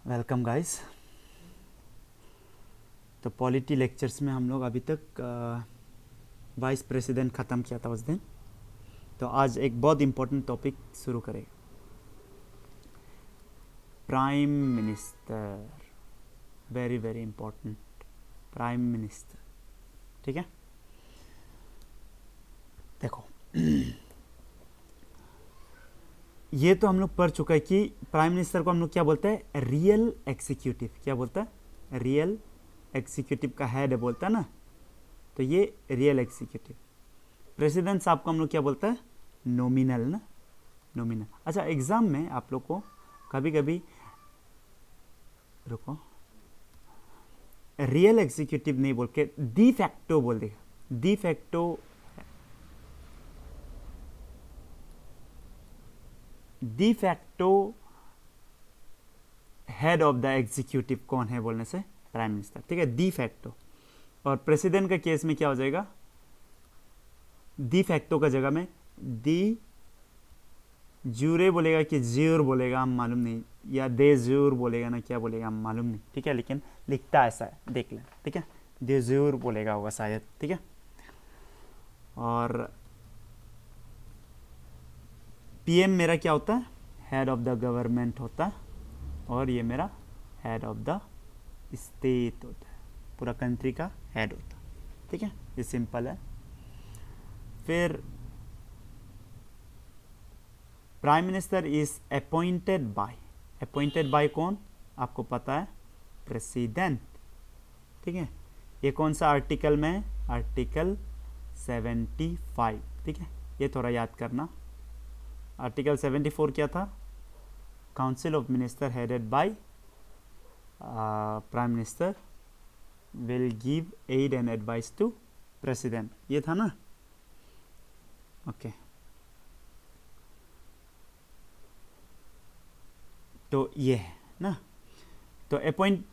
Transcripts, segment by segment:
Welcome guys. तो polity lectures में हम लोग अभी तक वाइस प्रेसिडेंट ख़त्म किया था उस दिन। तो आज एक बहुत इम्पोर्टेंट टॉपिक शुरू करेंगे, prime minister. Very very important, prime minister. ठीक है, देखो ये तो हम लोग पढ़ चुका है कि प्राइम मिनिस्टर को हम लोग क्या बोलते हैं, रियल एग्जीक्यूटिव। क्या बोलता है, रियल एग्जीक्यूटिव का हेड बोलता है ना, तो ये रियल एग्जीक्यूटिव। प्रेसिडेंट साहब को हम लोग क्या बोलता है, नॉमिनल ना, नॉमिनल। अच्छा, एग्जाम में आप लोग को कभी कभी, रुको, रियल एग्जीक्यूटिव नहीं बोल के डी फैक्टो बोल देगा। De facto, de facto head of the executive कौन है बोलने से, प्राइम मिनिस्टर। ठीक है, डी फैक्टो। और प्रेसिडेंट का केस में क्या हो जाएगा, डी फैक्टो का जगह में डी जूरे बोलेगा कि ज्यूर बोलेगा, हम मालूम नहीं, या दे ज्यूर बोलेगा ना, क्या बोलेगा हम मालूम नहीं। ठीक है, लेकिन लिखता ऐसा है, देख लें। ठीक है, दे ज्यूर बोलेगा होगा शायद। ठीक है, और पीएम मेरा क्या होता है, हेड ऑफ द गवर्नमेंट होता है, और ये मेरा हेड ऑफ द स्टेट होता है, पूरा कंट्री का हेड होता है। ठीक है, ये सिंपल है। फिर prime minister is appointed by कौन, आपको पता है, प्रेसिडेंट। ठीक है, ये कौन सा आर्टिकल में, आर्टिकल 75। ठीक है, ये थोड़ा याद करना। आर्टिकल 74 क्या था, council of minister headed by prime minister will give aid and advice to president, ये था ना। ओके, तो ये है ना। तो अपॉइंट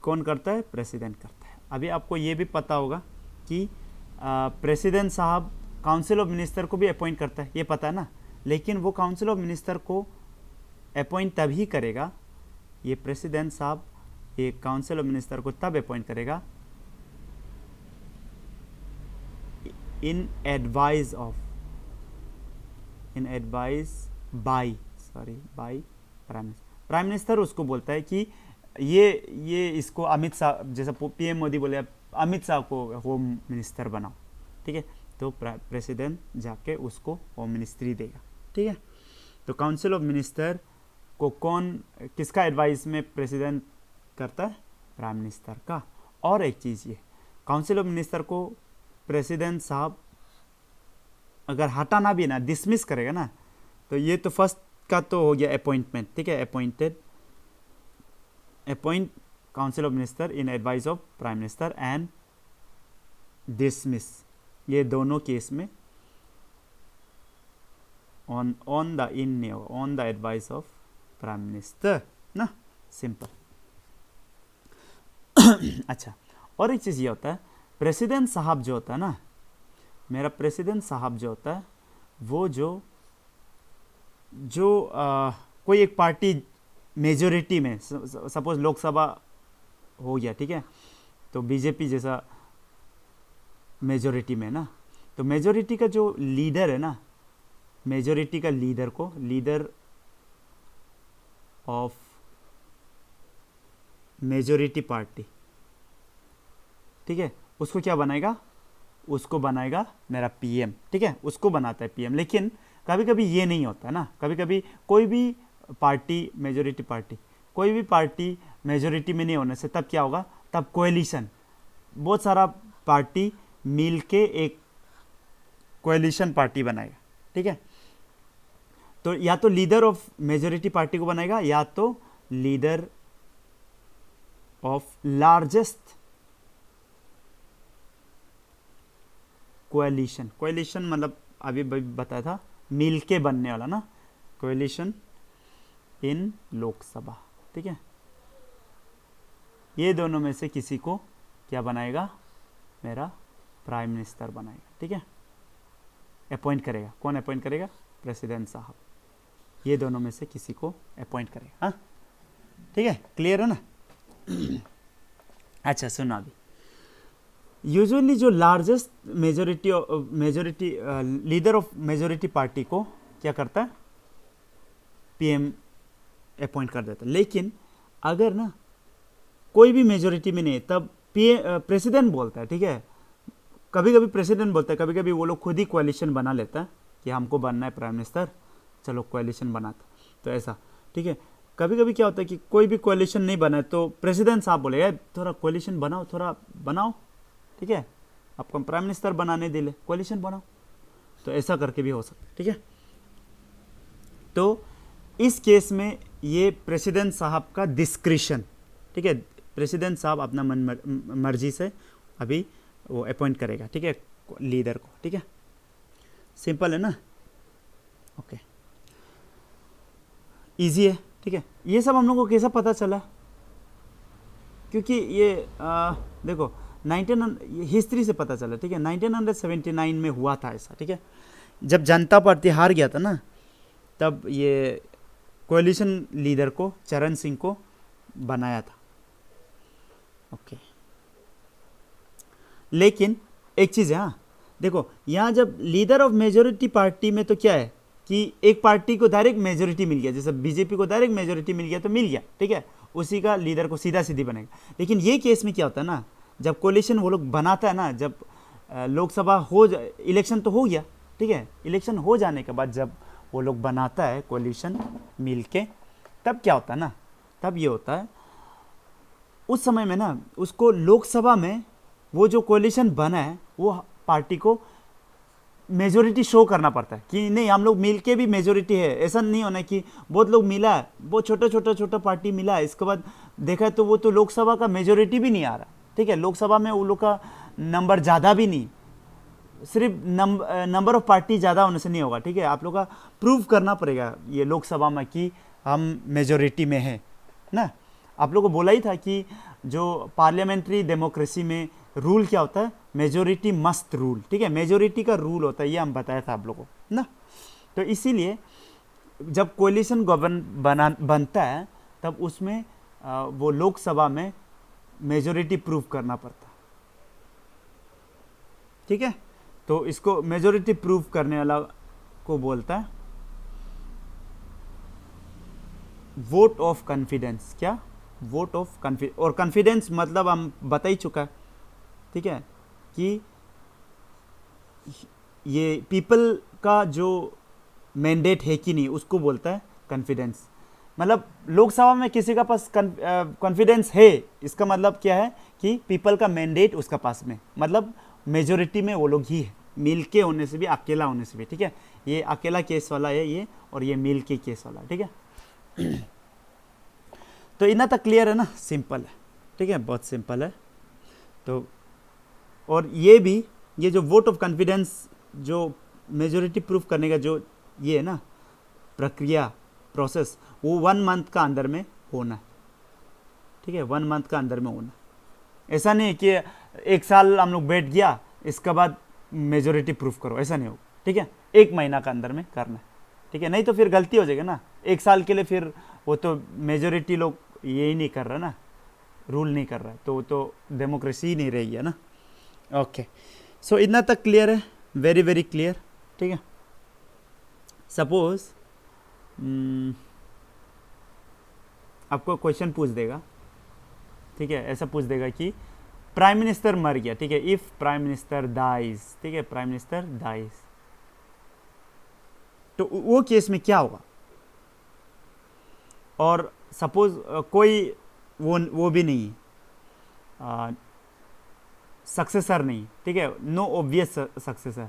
कौन करता है, प्रेसिडेंट करता है। अभी आपको ये भी पता होगा कि प्रेसिडेंट साहब काउंसिल ऑफ मिनिस्टर को भी अपॉइंट करता है, ये पता है ना। लेकिन वो काउंसिल ऑफ मिनिस्टर को अपॉइंट तभी करेगा, ये प्रेसिडेंट साहब ये काउंसिल ऑफ मिनिस्टर को तब अपॉइंट करेगा in advice by prime minister. Prime minister उसको बोलता है कि ये इसको अमित शाह, जैसा पीएम मोदी बोले अमित शाह को होम मिनिस्टर बनाओ। ठीक है, तो प्रेसिडेंट जाके उसको होम मिनिस्ट्री देगा। ठीक है, तो काउंसिल ऑफ मिनिस्टर को कौन, किसका एडवाइस में प्रेसिडेंट करता है, प्राइम मिनिस्टर का। और एक चीज़ ये, काउंसिल ऑफ मिनिस्टर को प्रेसिडेंट साहब अगर हटाना भी ना, डिसमिस करेगा ना, तो ये तो फर्स्ट का तो हो गया अपॉइंटमेंट। ठीक है, appoint council of minister in advice of prime minister and dismiss, ये दोनों केस में on the advice of prime minister ना, सिंपल। अच्छा, और एक चीज़ ये होता है, प्रेसिडेंट साहब जो होता है ना, मेरा प्रेसिडेंट साहब जो होता है, वो जो कोई एक पार्टी मेजोरिटी में, सपोज लोकसभा हो गया, ठीक है, तो बीजेपी जैसा मेजोरिटी में ना, तो मेजोरिटी का जो लीडर है ना, मेजोरिटी का लीडर को, लीडर ऑफ मेजोरिटी पार्टी, ठीक है, उसको क्या बनाएगा, उसको बनाएगा मेरा पीएम। ठीक है, उसको बनाता है पीएम। लेकिन कभी कभी ये नहीं होता ना, कभी कभी कोई भी पार्टी, मेजोरिटी पार्टी, कोई भी पार्टी मेजोरिटी में नहीं होने से तब क्या होगा, तब कोएलिशन, बहुत सारा पार्टी मिल के एक कोएलिशन पार्टी बनाएगा। ठीक है, तो या तो लीडर ऑफ मेजोरिटी पार्टी को बनाएगा, या तो leader of largest coalition. Coalition मतलब अभी बताया था, मिल के बनने वाला ना, कोएलिशन इन लोकसभा। ठीक है, ये दोनों में से किसी को क्या बनाएगा, मेरा प्राइम मिनिस्टर बनाएगा। ठीक है, अपॉइंट करेगा, कौन अपॉइंट करेगा, प्रेसिडेंट साहब, ये दोनों में से किसी को अपॉइंट करेगा। हाँ, ठीक है, क्लियर है ना। अच्छा सुनो अभी, यूजुअली जो largest majority leader of majority party को क्या करता है, पीएम अपॉइंट कर देता है। लेकिन अगर ना कोई भी मेजोरिटी में नहीं है तब प्रेसिडेंट बोलता है, ठीक है। कभी कभी प्रेसिडेंट बोलता है, कभी कभी वो लोग खुद ही कोalition बना लेता है कि हमको बनना है प्राइम मिनिस्टर, चलो कोalition बनाता, तो ऐसा, ठीक है। कभी कभी क्या होता है कि कोई भी कोalition नहीं बना है तो प्रेसिडेंट साहब बोले यार थोड़ा कोalition बनाओ, थोड़ा बनाओ, ठीक है, आपको प्राइम मिनिस्टर बनाने दिले, कोalition बनाओ, तो ऐसा करके भी हो सकता है, ठीक है। तो इस केस में ये प्रेसिडेंट साहब का डिस्क्रिशन, ठीक है, प्रेसिडेंट साहब अपना मर्जी से अभी वो अपॉइंट करेगा, ठीक है, लीडर को, ठीक है। सिंपल है ना, ओके, इजी है, ठीक है। ये सब हम लोगों को कैसा पता चला, क्योंकि ये देखो 19 हिस्ट्री से पता चला, ठीक है। 1979 में हुआ था ऐसा, ठीक है, जब जनता पार्टी हार गया था ना, तब ये कोalition लीडर को चरण सिंह को बनाया था, ओके। लेकिन एक चीज़ है, हाँ देखो, यहाँ जब लीडर ऑफ मेजोरिटी पार्टी में तो क्या है कि एक पार्टी को डायरेक्ट मेजोरिटी मिल गया, जैसे बीजेपी को डायरेक्ट मेजोरिटी मिल गया तो मिल गया, ठीक है, उसी का लीडर को सीधा सीधी बनेगा। लेकिन ये केस में क्या होता है ना, जब कोalition वो लोग बनाता है ना, जब लोकसभा इलेक्शन तो हो गया, ठीक है, इलेक्शन हो जाने के बाद जब वो लोग बनाता है कोalition मिल के, तब क्या होता है ना, तब ये होता है उस समय में ना उसको लोकसभा में वो जो कोalition बना है वो पार्टी को मेजोरिटी शो करना पड़ता है कि नहीं हम लोग मिल के भी मेजोरिटी है। ऐसा नहीं होना कि बहुत लोग मिला है, बहुत छोटा पार्टी मिला है, इसके बाद देखा है तो वो तो लोकसभा का मेजोरिटी भी नहीं आ रहा, ठीक है, लोकसभा में वो लोग का नंबर ज़्यादा भी नहीं, सिर्फ नंबर ऑफ पार्टी ज़्यादा होने से नहीं होगा, ठीक है। आप लोग का प्रूव करना पड़ेगा ये लोकसभा में कि हम मेजोरिटी में हैं ना। आप लोग को बोला ही था कि जो पार्लियामेंट्री डेमोक्रेसी में रूल क्या होता है, मेजोरिटी मस्ट रूल, ठीक है, मेजोरिटी का रूल होता है, ये हम बताया था आप लोगों को ना। तो इसीलिए जब कोalition गवर्नमेंट बनता है तब उसमें वो लोकसभा में मेजोरिटी प्रूव करना पड़ता है, ठीक है। तो इसको मेजोरिटी प्रूव करने वाला को बोलता है वोट ऑफ कॉन्फिडेंस। क्या, वोट ऑफ कॉन्फिडेंस। और कॉन्फिडेंस मतलब हम बता ही चुका है, ठीक है, कि ये पीपल का जो मैंडेट है कि नहीं उसको बोलता है कॉन्फिडेंस। मतलब लोकसभा में किसी का पास कॉन्फिडेंस है, इसका मतलब क्या है कि पीपल का मैंडेट उसका पास में, मतलब मेजोरिटी में वो लोग ही है, मिल के होने से भी, अकेला होने से भी, ठीक है। ये अकेला केस वाला है ये, और ये मिल के केस वाला, ठीक है। तो इतना तक क्लियर है ना, सिंपल है, ठीक है, बहुत सिंपल है। तो और ये भी, ये जो वोट ऑफ कॉन्फिडेंस जो मेजोरिटी प्रूफ करने का जो ये है ना प्रक्रिया, प्रोसेस, वो 1 मंथ का अंदर में होना है, ठीक है, 1 मंथ का अंदर में होना। ऐसा नहीं है कि 1 साल हम लोग बैठ गया इसके बाद मेजोरिटी प्रूफ करो, ऐसा नहीं होगा, ठीक है, 1 महीना का अंदर में करना है, ठीक है, नहीं तो फिर गलती हो जाएगी ना। 1 साल के लिए फिर वो तो मेजोरिटी लोग यही नहीं कर रहा ना, रूल नहीं कर रहा है, तो वो तो डेमोक्रेसी ही नहीं रही है ना। ओके, सो इतना तक क्लियर है, वेरी वेरी क्लियर, ठीक है। सपोज आपको क्वेश्चन पूछ देगा, ठीक है, ऐसा पूछ देगा कि प्राइम मिनिस्टर मर गया, ठीक है, इफ प्राइम मिनिस्टर डाइज, ठीक है, प्राइम मिनिस्टर डाइज, तो वो केस में क्या होगा। और सपोज कोई वो भी नहीं, सक्सेसर नहीं, ठीक है, नो ऑब्वियस सक्सेसर,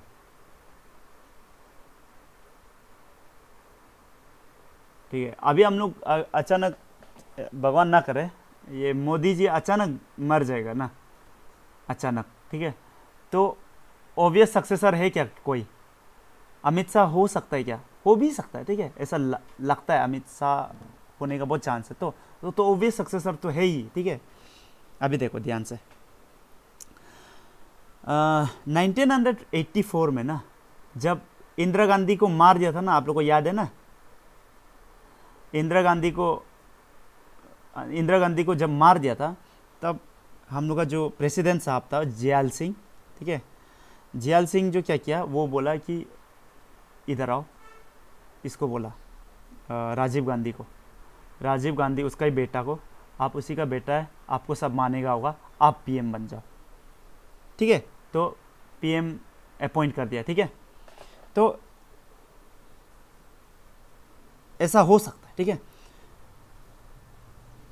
ठीक है। अभी हम लोग अचानक, भगवान ना करे, ये मोदी जी अचानक मर जाएगा ना, अचानक, ठीक है, तो ऑब्वियस सक्सेसर है क्या कोई? अमित शाह हो सकता है क्या? हो भी सकता है, ठीक है, ऐसा लगता है अमित शाह होने का बहुत चांस है, तो ऑब्वियस सक्सेसर तो है ही, ठीक है। अभी देखो ध्यान से, 1984 में ना जब इंदिरा गांधी को मार दिया था ना, आप लोग को याद है ना, इंदिरा गांधी को इंदिरा गांधी को जब मार दिया था, तब हम लोग का जो प्रेसिडेंट साहब था जयाल सिंह, ठीक है, जयाल सिंह जो क्या किया, वो बोला कि इधर आओ, इसको बोला राजीव गांधी को, राजीव गांधी उसका ही बेटा को, आप उसी का बेटा है, आपको सब मानेगा होगा, आप पीएम बन जाओ, ठीक है। तो पीएम अपॉइंट कर दिया, ठीक है। तो ऐसा हो सकता है, ठीक है।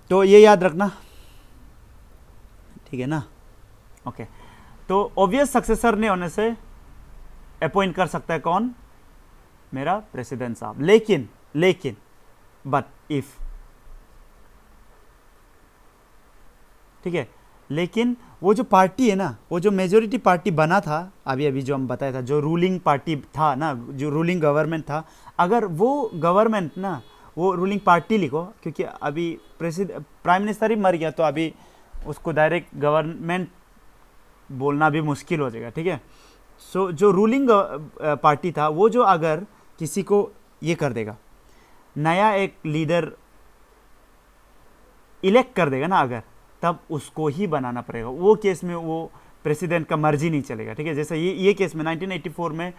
तो ये याद रखना, ठीक है ना, ओके। तो ऑब्वियस सक्सेसर ने होने से अपॉइंट कर सकता है कौन, मेरा प्रेसिडेंट साहब। लेकिन बट इफ, ठीक है, लेकिन वो जो पार्टी है ना, वो जो मेजोरिटी पार्टी बना था अभी अभी जो हम बताया था, जो रूलिंग पार्टी था ना, जो रूलिंग गवर्नमेंट था, अगर वो गवर्नमेंट ना, वो रूलिंग पार्टी लिखो, क्योंकि अभी प्राइम मिनिस्टर ही मर गया, तो अभी उसको डायरेक्ट गवर्नमेंट बोलना भी मुश्किल हो जाएगा, ठीक है। सो जो रूलिंग पार्टी था, वो जो अगर किसी को ये कर देगा, नया एक लीडर इलेक्ट कर देगा ना अगर, तब उसको ही बनाना पड़ेगा। वो केस में वो प्रेसिडेंट का मर्जी नहीं चलेगा, ठीक है। जैसे ये केस में 1984 में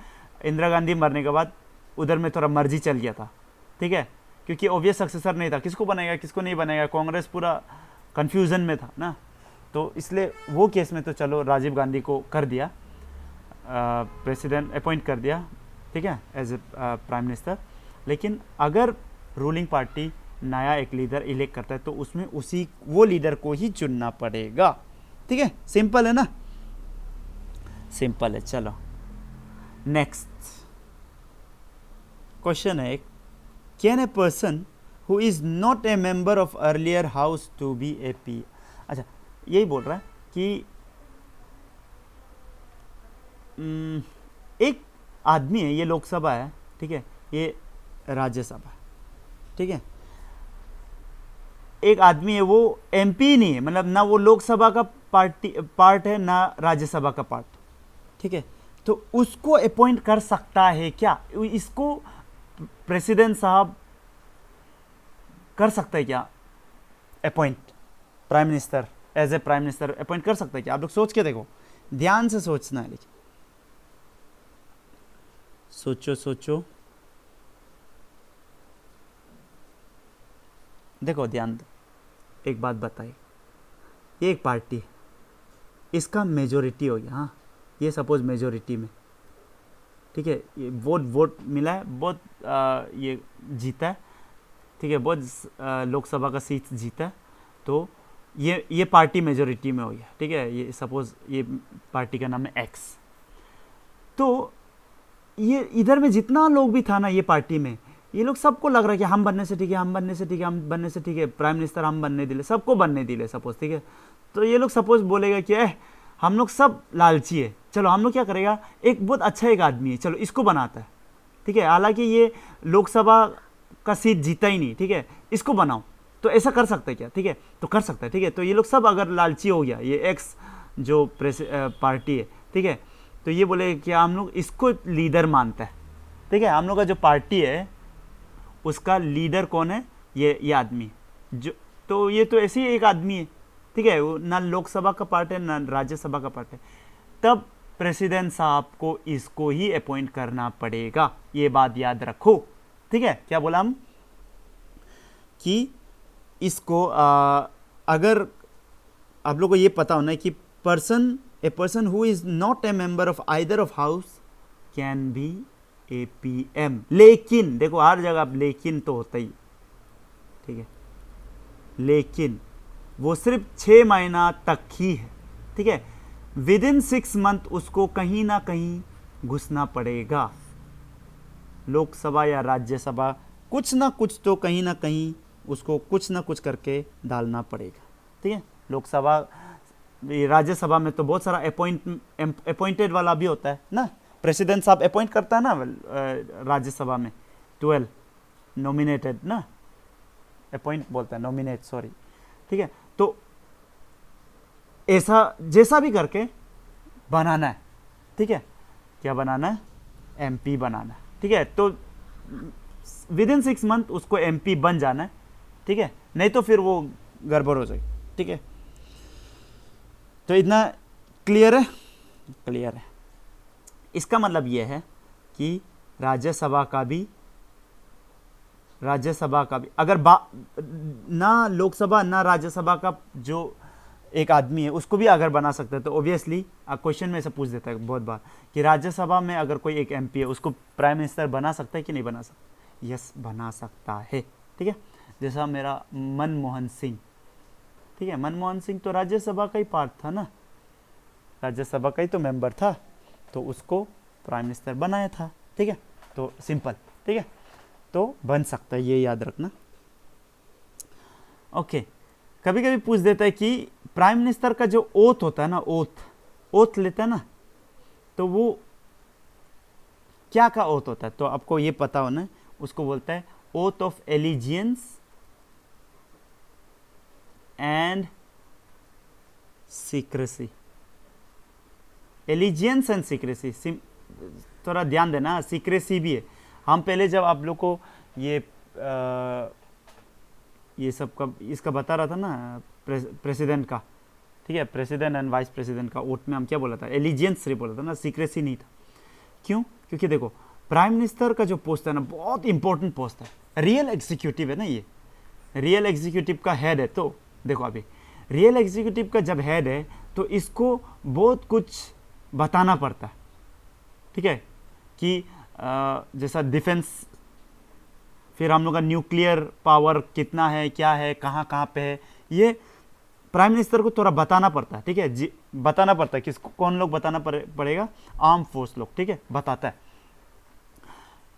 इंदिरा गांधी मरने के बाद उधर में थोड़ा मर्जी चल गया था, ठीक है, क्योंकि ऑब्वियस सक्सेसर नहीं था, किसको बनाएगा किसको नहीं बनाएगा, कांग्रेस पूरा कंफ्यूजन में था ना। तो इसलिए वो केस में तो चलो राजीव गांधी को कर दिया, प्रेसिडेंट अपॉइंट कर दिया, ठीक है, एज ए प्राइम मिनिस्टर। लेकिन अगर रूलिंग पार्टी नया एक लीडर इलेक्ट करता है, तो उसमें वो लीडर को ही चुनना पड़ेगा, ठीक है। सिंपल है ना, सिंपल है। चलो नेक्स्ट क्वेश्चन है, can a person who is not a member of earlier house to be a P. अच्छा, यही बोल रहा है कि एक आदमी है, ये लोकसभा है, ठीक है, ये राज्यसभा, ठीक है, एक आदमी है, वो एमपी नहीं है, मतलब ना वो लोकसभा का पार्ट है ना राज्यसभा का पार्ट, ठीक है। तो उसको अपॉइंट कर सकता है क्या, इसको प्रेसिडेंट साहब कर सकता है क्या appoint, prime minister as a prime minister appoint कर सकता है क्या? आप लोग सोच के देखो, ध्यान से सोचना है, लेकिन सोचो सोचो, देखो ध्यान दो, एक बात बताइए, ये एक पार्टी है, इसका मेजोरिटी हो गया, हाँ, ये सपोज मेजोरिटी में, ठीक है, ये वोट मिला है, बहुत ये जीता है, ठीक है, बहुत लोकसभा का सीट जीता है, तो ये पार्टी मेजोरिटी में हो गया, ठीक है, ये सपोज ये पार्टी का नाम है एक्स। तो ये इधर में जितना लोग भी था ना ये पार्टी में, ये लोग सबको लग रहा है कि हम बनने से ठीक है, हम बनने से ठीक है, हम बनने से ठीक है, प्राइम मिनिस्टर हम बनने दिले, सबको बनने दिले सपोज, ठीक है। तो ये लोग सपोज बोलेगा कि हम लोग सब लालची है, चलो हम लोग क्या करेगा, एक बहुत अच्छा एक आदमी है, चलो इसको बनाता है, ठीक है, हालांकि ये लोकसभा का सीट जीता ही नहीं, ठीक है, इसको बनाओ। तो ऐसा कर सकता है क्या? ठीक है, तो कर सकता है, ठीक है। तो ये लोग सब अगर लालची हो गया, ये एक्स जो पार्टी है, ठीक है, तो ये बोले कि हम लोग इसको लीडर मानता है, ठीक है, हम लोग का जो पार्टी है उसका लीडर कौन है, ये आदमी जो, तो ये तो ऐसे ही एक आदमी है, ठीक है, वो ना लोकसभा का पार्ट है ना राज्यसभा का पार्ट है, तब प्रेसिडेंट साहब को इसको ही अपॉइंट करना पड़ेगा, ये बात याद रखो, ठीक है। क्या बोला हम कि इसको अगर आप लोग को ये पता होना है कि a person who is not a member of either of house can be a P M. लेकिन देखो हर जगह अब लेकिन तो होता ही, ठीक है, लेकिन वो सिर्फ 6 महीना तक ही है, ठीक है, विद इन 6 मंथ उसको कहीं ना कहीं घुसना पड़ेगा, लोकसभा या राज्यसभा, कुछ ना कुछ तो कहीं ना कहीं उसको कुछ ना कुछ करके डालना पड़ेगा, ठीक है। लोकसभा राज्यसभा में तो बहुत सारा अपॉइंटेड वाला भी होता है ना, प्रेसिडेंट साहब अपॉइंट करता है ना, राज्यसभा में 12 नॉमिनेटेड ना, अपॉइंट बोलता है, नॉमिनेट सॉरी, ठीक है। तो ऐसा जैसा भी करके बनाना है, ठीक है, क्या बनाना है, एमपी बनाना है, ठीक है। तो विद इन 6 मंथ उसको एमपी बन जाना है, ठीक है, नहीं तो फिर वो गड़बड़ हो जाएगी, ठीक है। तो इतना क्लियर है, क्लियर है। इसका मतलब यह है कि राज्यसभा का भी अगर ना लोकसभा ना राज्यसभा का जो एक आदमी है उसको भी अगर बना सकता है, तो ऑब्वियसली क्वेश्चन में से पूछ देता है बहुत बार कि राज्यसभा में अगर कोई एक एमपी है उसको प्राइम मिनिस्टर बना सकता है कि नहीं बना सकता। यस, बना सकता है, ठीक है। जैसा मेरा मनमोहन सिंह, ठीक है, मनमोहन सिंह तो राज्यसभा का ही पार्ट था ना, राज्यसभा का ही तो मेंबर था, तो उसको प्राइम मिनिस्टर बनाया था, ठीक है। तो सिंपल, ठीक है, तो बन सकता है, ये याद रखना। ओके, कभी कभी पूछ देता है कि प्राइम मिनिस्टर का जो ओथ होता है ना, ओथ लेता है ना, तो वो क्या का ओथ होता है, तो आपको ये पता होना, उसको बोलता है oath of allegiance and secrecy. Allegiance and secrecy, थोड़ा ध्यान देना, सीक्रेसी भी है। हम पहले जब आप लोग को ये सब का इसका बता रहा था ना, प्रेसिडेंट का, ठीक है, प्रेसिडेंट एंड वाइस प्रेसिडेंट का ओथ में हम क्या बोला था, एलिजियंस सिर्फ बोला था ना, सीक्रेसी नहीं था। क्यों? क्योंकि देखो प्राइम मिनिस्टर का जो पोस्ट है ना, बहुत इंपॉर्टेंट पोस्ट है, रियल एग्जीक्यूटिव है ना, ये रियल एग्जीक्यूटिव का हेड है। तो देखो अभी रियल एग्जीक्यूटिव का जब हेड है तो इसको बहुत कुछ बताना पड़ता है, ठीक है, कि जैसा डिफेंस, फिर हम लोग का न्यूक्लियर पावर कितना है, क्या है, कहाँ कहाँ पे है, ये प्राइम मिनिस्टर को थोड़ा बताना पड़ता है, ठीक है, बताना पड़ता है। किसको, कौन लोग बताना पड़ेगा, आर्म फोर्स लोग, ठीक है, बताता है।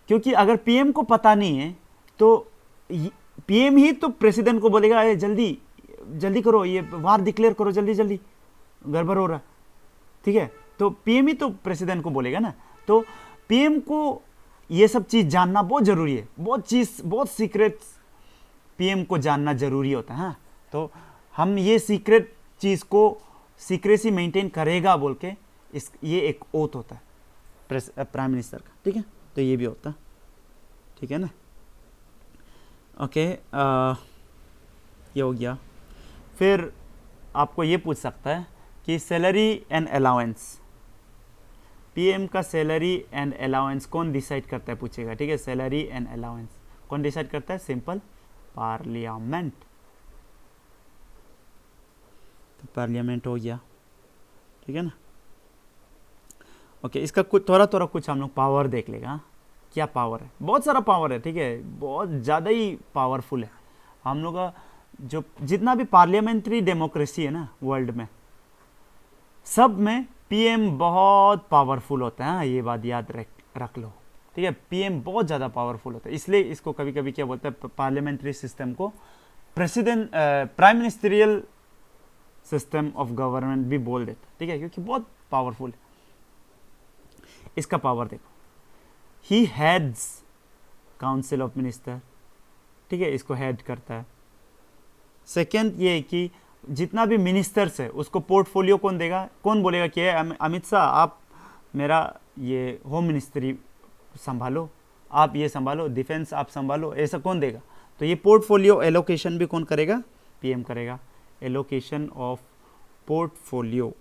क्योंकि अगर पीएम को पता नहीं है तो पीएम ही तो प्रेसिडेंट को बोलेगा, अरे जल्दी जल्दी करो, ये वार डिक्लेयर करो, जल्दी जल्दी, गड़बड़ हो रहा है, ठीक है। तो पीएम ही तो प्रेसिडेंट को बोलेगा ना, तो पीएम को ये सब चीज़ जानना बहुत ज़रूरी है, बहुत सीक्रेट्स पीएम को जानना ज़रूरी होता है। हाँ, तो हम ये सीक्रेट चीज़ को सीक्रेसी मेंटेन करेगा बोल के ये एक ओथ होता है प्राइम मिनिस्टर का, ठीक है। तो ये भी होता है, ठीक है ना। ओके, ये हो गया। फिर आपको ये पूछ सकता है कि सैलरी एंड अलाउंस, पीएम का सैलरी एंड अलाउंस कौन डिसाइड करता है, पूछेगा, ठीक है। सैलरी एंड अलाउंस कौन डिसाइड करता है, सिंपल, पार्लियामेंट। तो पार्लियामेंट हो गया, ठीक है ना। ओके, इसका कुछ थोड़ा कुछ हम लोग पावर देख लेगा, क्या पावर है, बहुत सारा पावर है, ठीक है, बहुत ज़्यादा ही पावरफुल है। हम लोग का जो जितना भी पार्लियामेंट्री डेमोक्रेसी है ना वर्ल्ड में, सब में पीएम बहुत पावरफुल होता है। हाँ, ये बात याद रख लो, ठीक है, पीएम बहुत ज़्यादा पावरफुल होता है। इसलिए इसको कभी कभी क्या बोलते हैं, पार्लियामेंट्री सिस्टम को prime ministerial system of government भी बोल देता है, ठीक है, क्योंकि बहुत पावरफुल है। इसका पावर देखो, ही हेड्स काउंसिल ऑफ मिनिस्टर, ठीक है, इसको हेड करता है। सेकेंड ये कि जितना भी मिनिस्टर्स है उसको पोर्टफोलियो कौन देगा, कौन बोलेगा कि अमित शाह आप मेरा ये होम मिनिस्ट्री संभालो, आप ये संभालो, डिफेंस आप संभालो, ऐसा कौन देगा। तो ये पोर्टफोलियो एलोकेशन भी कौन करेगा, पीएम करेगा। Allocation of portfolio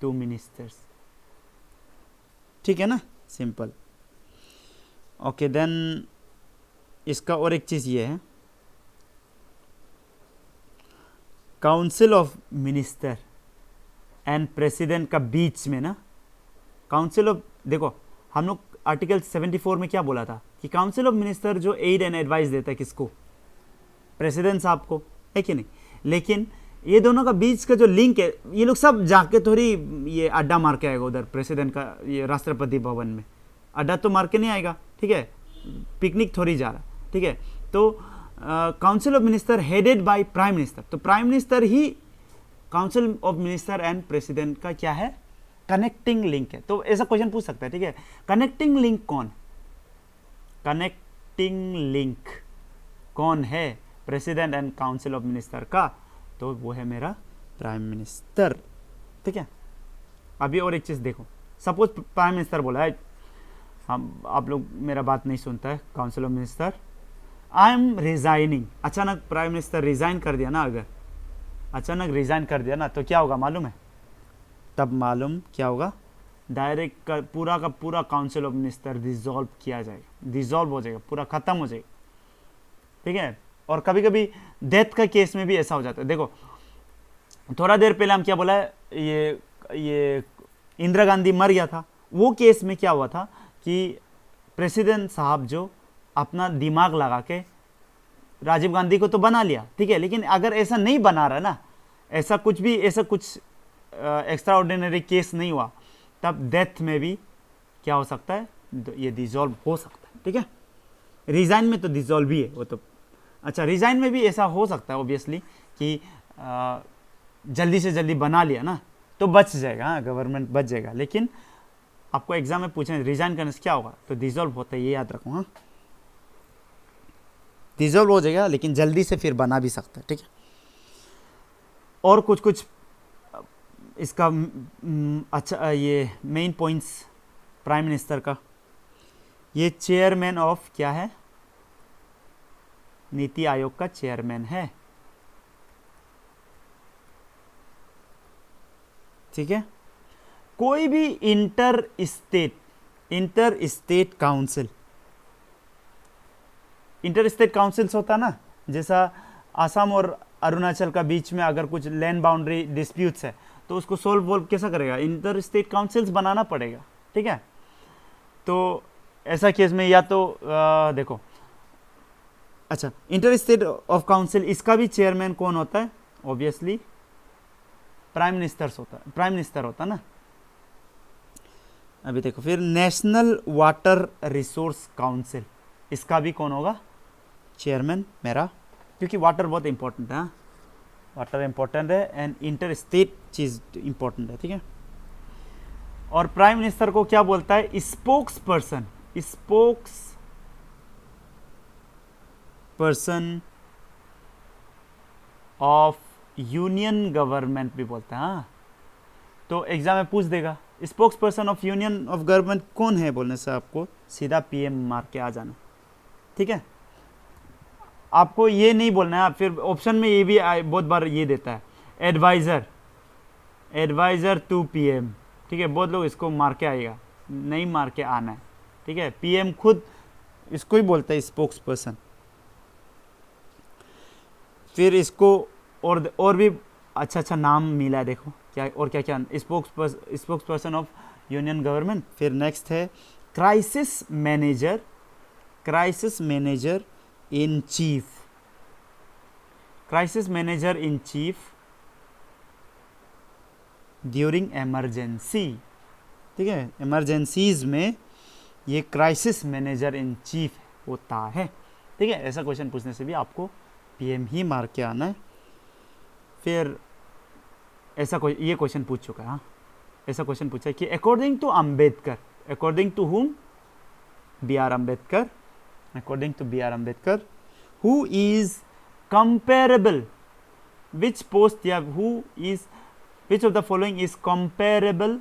to ministers, ठीक है ना, सिंपल। ओके, देन इसका और एक चीज़ ये है, council of minister and president का बीच में ना, काउंसिल ऑफ, देखो हम लोग आर्टिकल 74 में क्या बोला था कि काउंसिल ऑफ मिनिस्टर जो एड एंड एडवाइस देता है किसको, प्रेसिडेंट साहब को, है कि नहीं। लेकिन ये दोनों का बीच का जो लिंक है, ये लोग सब जाके थोड़ी ये अड्डा मार के आएगा उधर प्रेसिडेंट का, ये राष्ट्रपति भवन में अड्डा तो मार के नहीं आएगा, ठीक है, पिकनिक थोड़ी जा रहा, ठीक है। तो council of minister headed by prime minister, तो प्राइम मिनिस्टर ही council of minister and president का क्या है, कनेक्टिंग लिंक है। तो ऐसा क्वेश्चन पूछ सकता है, ठीक है, कनेक्टिंग लिंक कौन, कनेक्टिंग लिंक कौन है president and council of minister का, तो वो है मेरा प्राइम मिनिस्टर, ठीक है। अभी और एक चीज़ देखो, सपोज प्राइम मिनिस्टर बोला है, हम आप लोग मेरा बात नहीं सुनता है, council of minister I am resigning, अचानक प्राइम मिनिस्टर रिजाइन कर दिया ना, अगर अचानक रिजाइन कर दिया ना तो क्या होगा मालूम है? तब मालूम क्या होगा? डायरेक्ट पूरा का पूरा काउंसिल ऑफ मिनिस्टर डिसॉल्व किया जाएगा, डिसॉल्व हो जाएगा, पूरा खत्म हो जाएगा, ठीक है। और कभी कभी डेथ का केस में भी ऐसा हो जाता है। देखो थोड़ा देर पहले हम क्या बोला है, ये इंदिरा गांधी मर गया था, वो केस में क्या हुआ था कि प्रेसिडेंट साहब जो अपना दिमाग लगा के राजीव गांधी को तो बना लिया, ठीक है, लेकिन अगर ऐसा नहीं बना रहा ना, ऐसा कुछ एक्स्ट्रा ऑर्डिनरी केस नहीं हुआ, तब डेथ में भी क्या हो सकता है, ये डिसॉल्व हो सकता है, ठीक है। रिजाइन में तो डिसॉल्व ही है वो तो। अच्छा, रिजाइन में भी ऐसा हो सकता है ऑब्वियसली कि जल्दी से जल्दी बना लिया ना तो बच जाएगा, हाँ, गवर्नमेंट बच जाएगा, लेकिन आपको एग्जाम में पूछें रिजाइन करने से क्या होगा, तो डिसॉल्व होता है, ये याद रखो, हाँ, डिसॉल्व हो जाएगा, लेकिन जल्दी से फिर बना भी सकता है, ठीक है। और कुछ इसका अच्छा, ये मेन पॉइंट्स प्राइम मिनिस्टर का, ये चेयरमैन ऑफ क्या है, नीति आयोग का चेयरमैन है, ठीक है। कोई भी इंटर स्टेट काउंसिल्स होता ना, जैसा आसाम और अरुणाचल का बीच में अगर कुछ लैंड बाउंड्री डिस्प्यूट्स है तो उसको वोल्व कैसा करेगा, इंटर स्टेट काउंसिल्स बनाना पड़ेगा, ठीक है। तो ऐसा केस में या तो देखो, अच्छा, इंटर स्टेट ऑफ काउंसिल, इसका भी चेयरमैन कौन होता है? ऑब्वियसली प्राइम मिनिस्टर होता ना। अभी देखो फिर नेशनल वाटर रिसोर्स काउंसिल, इसका भी कौन होगा? चेयरमैन मेरा, क्योंकि वाटर बहुत इंपॉर्टेंट है, वाटर इंपॉर्टेंट है एंड इंटर स्टेट चीज इंपॉर्टेंट है, ठीक है। और प्राइम मिनिस्टर को क्या बोलता है? Spokes person of union government भी बोलते हैं, हाँ। तो एग्जाम में पूछ देगा spokes person of union of government कौन है, बोलने से आपको सीधा पीएम मार के आ जाना, ठीक है। आपको ये नहीं बोलना है, फिर ऑप्शन में ये भी बहुत बार ये देता है, एडवाइजर टू पीएम, ठीक है। बहुत लोग इसको मार के आएगा, नहीं मार के आना है, ठीक है। पीएम खुद इसको ही बोलता है स्पोक्स पर्सन। फिर इसको और भी अच्छा नाम मिला है, देखो क्या और क्या spokes person of union government. फिर नेक्स्ट है crisis manager in chief during emergency, ठीक है। इमरजेंसीज में ये क्राइसिस मैनेजर इन चीफ होता है, ठीक है। ऐसा क्वेश्चन पूछने से भी आपको पीएम ही मार के आना है। फिर ऐसा ये क्वेश्चन पूछ चुका है, हाँ, ऐसा क्वेश्चन पूछा है कि according to whom? B R Ambedkar, who is comparable, which of the following is comparable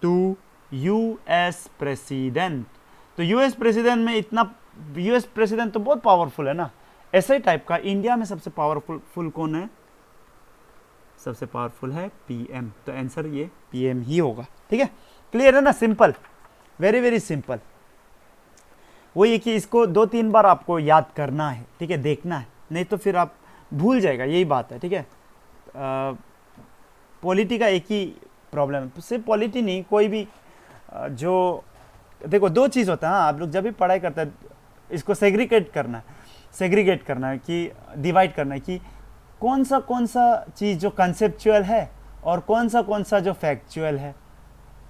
to US president? तो यूएस प्रेसिडेंट में यूएस प्रेसिडेंट तो बहुत पावरफुल है ना, ऐसे टाइप का इंडिया में सबसे पावरफुल कौन है? सबसे पावरफुल है पीएम, तो आंसर ये पीएम ही होगा, ठीक है। क्लियर है ना? Simple, very very simple. वो ये कि इसको 2-3 बार आपको याद करना है, ठीक है, देखना है, नहीं तो फिर आप भूल जाएगा, यही बात है, ठीक है। पॉलिटी का एक ही प्रॉब्लम है, सिर्फ पॉलिटी नहीं, कोई भी जो देखो 2 चीज़ होता है, हाँ, आप लोग जब भी पढ़ाई करते हैं इसको सेग्रीगेट करना है कि डिवाइड करना है कि कौन सा चीज़ जो कंसेप्चुअल है और कौन सा जो फैक्चुअल है,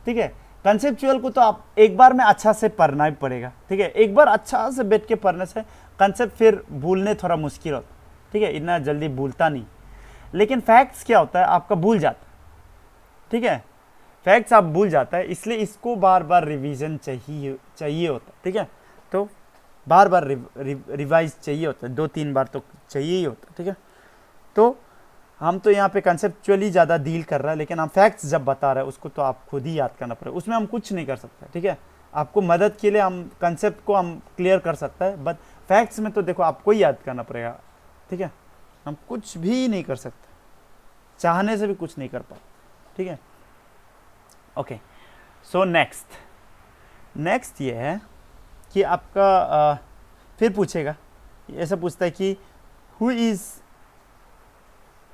ठीक है। कंसेप्चुअल को तो आप एक बार में अच्छा से पढ़ना ही पड़ेगा, ठीक है। एक बार अच्छा से बैठ के पढ़ने से कंसेप्ट फिर भूलने थोड़ा मुश्किल होता, ठीक है, इतना जल्दी भूलता नहीं। लेकिन फैक्ट्स क्या होता है, आपका भूल जाता, ठीक है, फैक्ट्स आप भूल जाता है, इसलिए इसको बार बार रिवीजन चाहिए होता है, ठीक है। तो बार बार रिवाइज चाहिए होता है, 2-3 बार तो चाहिए ही होता है, ठीक है। तो हम तो यहाँ पे कंसेप्चुअली ज़्यादा डील कर रहा है, लेकिन हम फैक्ट्स जब बता रहे हैं उसको तो आप खुद ही याद करना पड़ेगा, उसमें हम कुछ नहीं कर सकते, ठीक है। आपको मदद के लिए हम कंसेप्ट को हम क्लियर कर सकते हैं, बट फैक्ट्स में तो देखो आपको ही याद करना पड़ेगा, ठीक है, हम कुछ भी नहीं कर सकते, चाहने से भी कुछ नहीं कर पाते, ठीक है। ओके, सो नेक्स्ट ये है कि आपका फिर पूछेगा, ऐसा पूछता है कि who is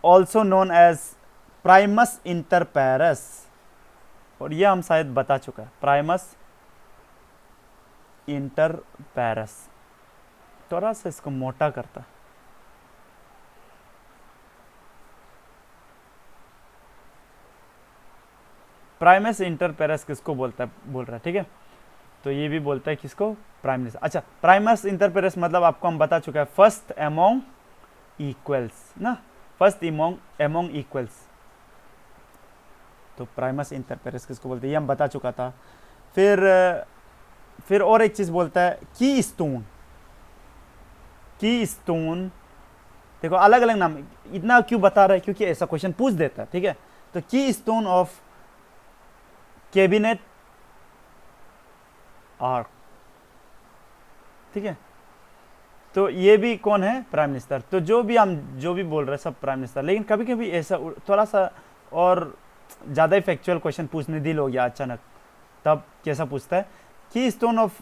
also known as primus inter pares, और यह हम शायद बता चुका है, प्राइमस इंटर पैरस। थोड़ा सा इसको मोटा करता है, प्राइमस इंटर पैरस किसको बोलता है, बोल रहा है, ठीक है। तो ये भी बोलता है किसको, प्राइम मिनिस्टर। अच्छा, प्राइमस इंटर पैरस मतलब आपको हम बता चुका है, फर्स्ट एमोंग इक्वल्स ना, फर्स्ट एमोंग इक्वल्स। तो प्राइमस इंटर पैरस किसको बोलते हैं, ये हम बता चुका था। फिर और एक चीज बोलता है की स्टोन, देखो अलग अलग नाम, इतना क्यों बता रहा है, क्योंकि ऐसा क्वेश्चन पूछ देता है, ठीक है। तो की स्टोन ऑफ कैबिनेट आर्क, ठीक है। तो ये भी कौन है, प्राइम मिनिस्टर। तो जो भी बोल रहे हैं सब प्राइम मिनिस्टर, लेकिन कभी कभी ऐसा थोड़ा सा और ज़्यादा ही फैक्चुअल क्वेश्चन पूछने दिल हो गया अचानक, तब कैसा पूछता है की स्टोन ऑफ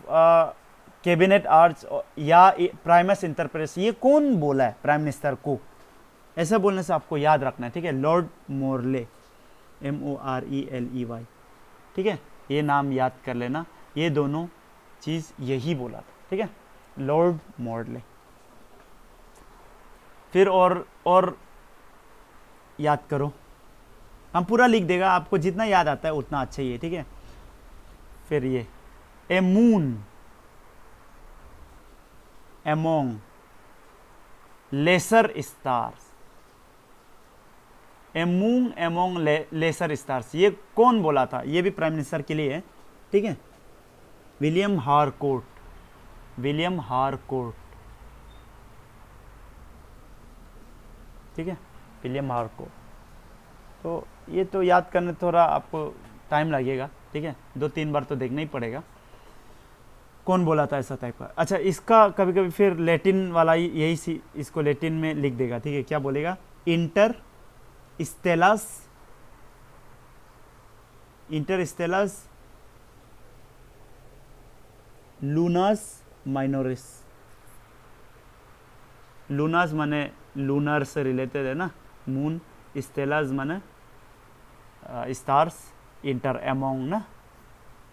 कैबिनेट आर्च या प्राइमस इंटर पैरस, ये कौन बोला है प्राइम मिनिस्टर को, ऐसा बोलने से आपको याद रखना है, ठीक है। लॉर्ड मोरले, MORELEY, ठीक है, ये नाम याद कर लेना, ये दोनों चीज़ यही बोला था, ठीक है, लॉर्ड मोरले। फिर और याद करो, हम पूरा लिख देगा, आपको जितना याद आता है उतना अच्छा ही है, ठीक है। फिर ये ए मून एमोंग लेसर स्टार्स, ए मून एमोंग लेसर स्टार्स, ये कौन बोला था, ये भी प्राइम मिनिस्टर के लिए है, ठीक है। विलियम हारकोर्ट, ठीक है, विलियम हारकोर्ट। तो ये तो याद करने थोड़ा आपको टाइम लगेगा, ठीक है, 2-3 बार तो देखना ही पड़ेगा, कौन बोला था ऐसा टाइप का। अच्छा, इसका कभी कभी फिर लैटिन वाला यही इसको लैटिन में लिख देगा, ठीक है। क्या बोलेगा, इंटर स्टेलस लूनास माइनोरिस, लूनास माने लूनर से रिलेटेड है ना, मून, स्टेलस माने स्टार्स, इंटर एमोंग ना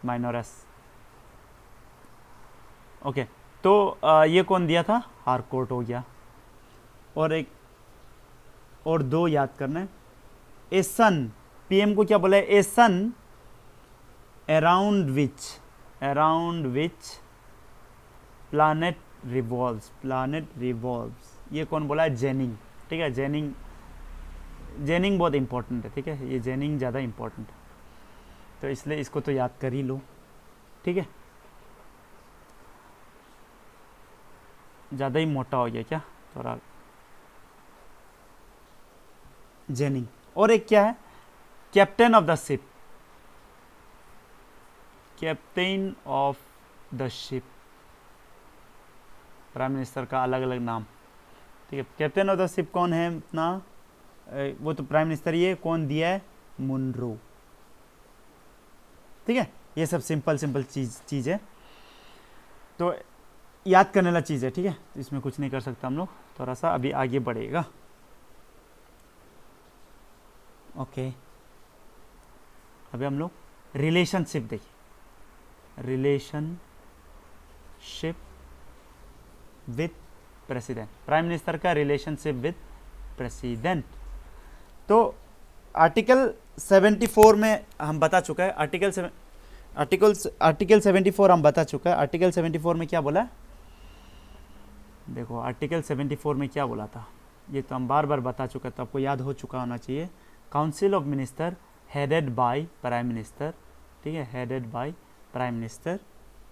माइनोरस। ओके, तो ये कौन दिया था, हारकोर्ट हो गया। और 2 याद करना है, ए सन, पीएम को क्या बोला है, ए सन अराउंड विच प्लानेट रिवॉल्व्स, ये कौन बोला है, जेनिंग, ठीक है। जेनिंग बहुत इंपॉर्टेंट है, ठीक है, ये जेनिंग ज़्यादा इंपॉर्टेंट है, तो इसलिए इसको तो याद कर ही लो, ठीक है। ज़्यादा ही मोटा हो गया क्या थोड़ा, जेनिंग। और एक क्या है, captain of the ship, prime minister का अलग अलग नाम, ठीक है। कैप्टन ऑफ द शिप कौन है अपना, वो तो प्राइम मिनिस्टर ही है, कौन दिया है, मुनरो, ठीक है। ये सब सिंपल चीज़ है, तो याद करने वाला चीज़ है, ठीक है, इसमें कुछ नहीं कर सकता हम लोग, थोड़ा सा अभी आगे बढ़ेगा। ओके, अभी हम लोग रिलेशनशिप देखिए, relationship with president, prime minister का रिलेशनशिप विद प्रेसिडेंट। तो आर्टिकल 74 में हम बता चुका है, आर्टिकल 74 हम बता चुका है। आर्टिकल 74 में क्या बोला है, देखो आर्टिकल 74 में क्या बोला था, ये तो हम बार बार बता चुका है, तो आपको याद हो चुका होना चाहिए। Council of minister headed by prime minister, ठीक है, हेडेड बाय प्राइम मिनिस्टर।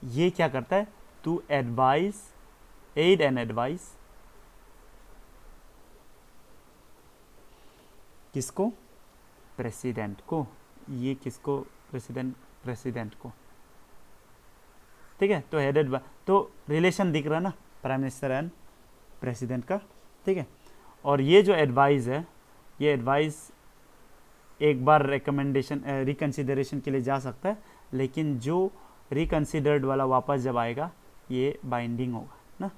ये क्या करता है, टू एड एंड एडवाइस किसको, प्रेसिडेंट को, ये किसको, प्रेसिडेंट को, ठीक है। तो हेडेड बाय, तो रिलेशन दिख रहा ना, प्राइम मिनिस्टर एंड प्रेसिडेंट का, ठीक है। और ये जो एडवाइस है, ये एडवाइस एक बार रिकमेंडेशन रिकन्सिडरेशन के लिए जा सकता है, लेकिन जो रिकन्सिडर्ड वाला वापस जब आएगा ये बाइंडिंग होगा ना।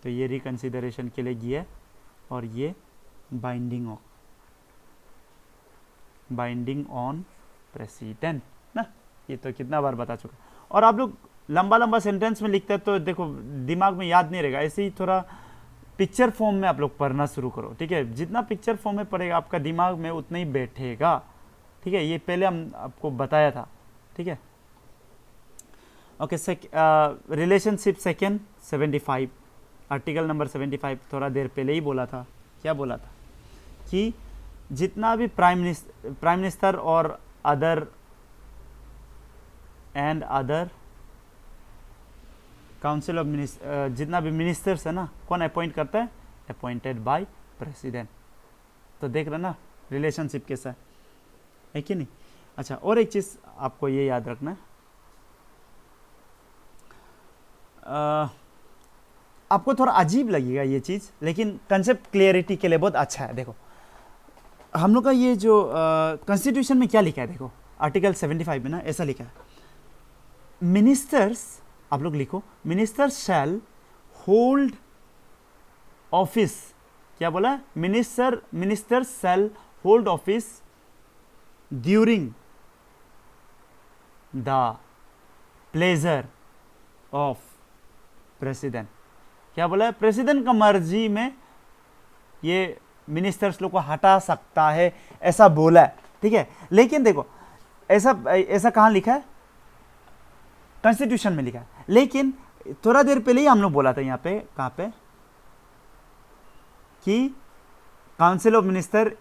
तो ये रिकन्सिडरेशन के लिए गया और ये बाइंडिंग हो, बाइंडिंग ऑन प्रेसिडेंट ना। ये तो कितना बार बता चुका। और आप लोग लंबा लंबा सेंटेंस में लिखते हैं तो देखो दिमाग में याद नहीं रहेगा, ऐसे ही थोड़ा पिक्चर फॉर्म में आप लोग पढ़ना शुरू करो, ठीक है। जितना पिक्चर फॉर्म में पढ़ेगा आपका दिमाग में उतना ही बैठेगा, ठीक है। ये पहले हम आपको बताया था, ठीक है। Okay, relationship second 75, article number 75 थोड़ा देर पहले ही बोला था। क्या बोला था कि जितना भी प्राइम मिनिस्टर और अदर काउंसिल ऑफ जितना भी मिनिस्टर्स है ना, कौन अपॉइंट करता है? Appointed by president. तो देख रहे ना रिलेशनशिप कैसा है कि नहीं। अच्छा, और एक चीज़ आपको ये याद रखना है, आपको थोड़ा अजीब लगेगा ये चीज़, लेकिन कंसेप्ट क्लियरिटी के लिए बहुत अच्छा है। देखो हम लोग का ये जो कॉन्स्टिट्यूशन में क्या लिखा है, देखो आर्टिकल 75 में ना ऐसा लिखा है, मिनिस्टर्स, आप लोग लिखो, मिनिस्टर्स शैल होल्ड ऑफिस। क्या बोला? Ministers shell hold office during the pleasure of president. क्या बोला है? प्रेसिडेंट का मर्जी में ये मिनिस्टर्स लोग को हटा सकता है, ऐसा बोला है, ठीक है। लेकिन देखो ऐसा कहाँ लिखा है? कॉन्स्टिट्यूशन में लिखा है। लेकिन थोड़ा देर पहले ही हम लोग बोला था यहाँ पे, कहाँ पे, कि काउंसिल ऑफ मिनिस्टर,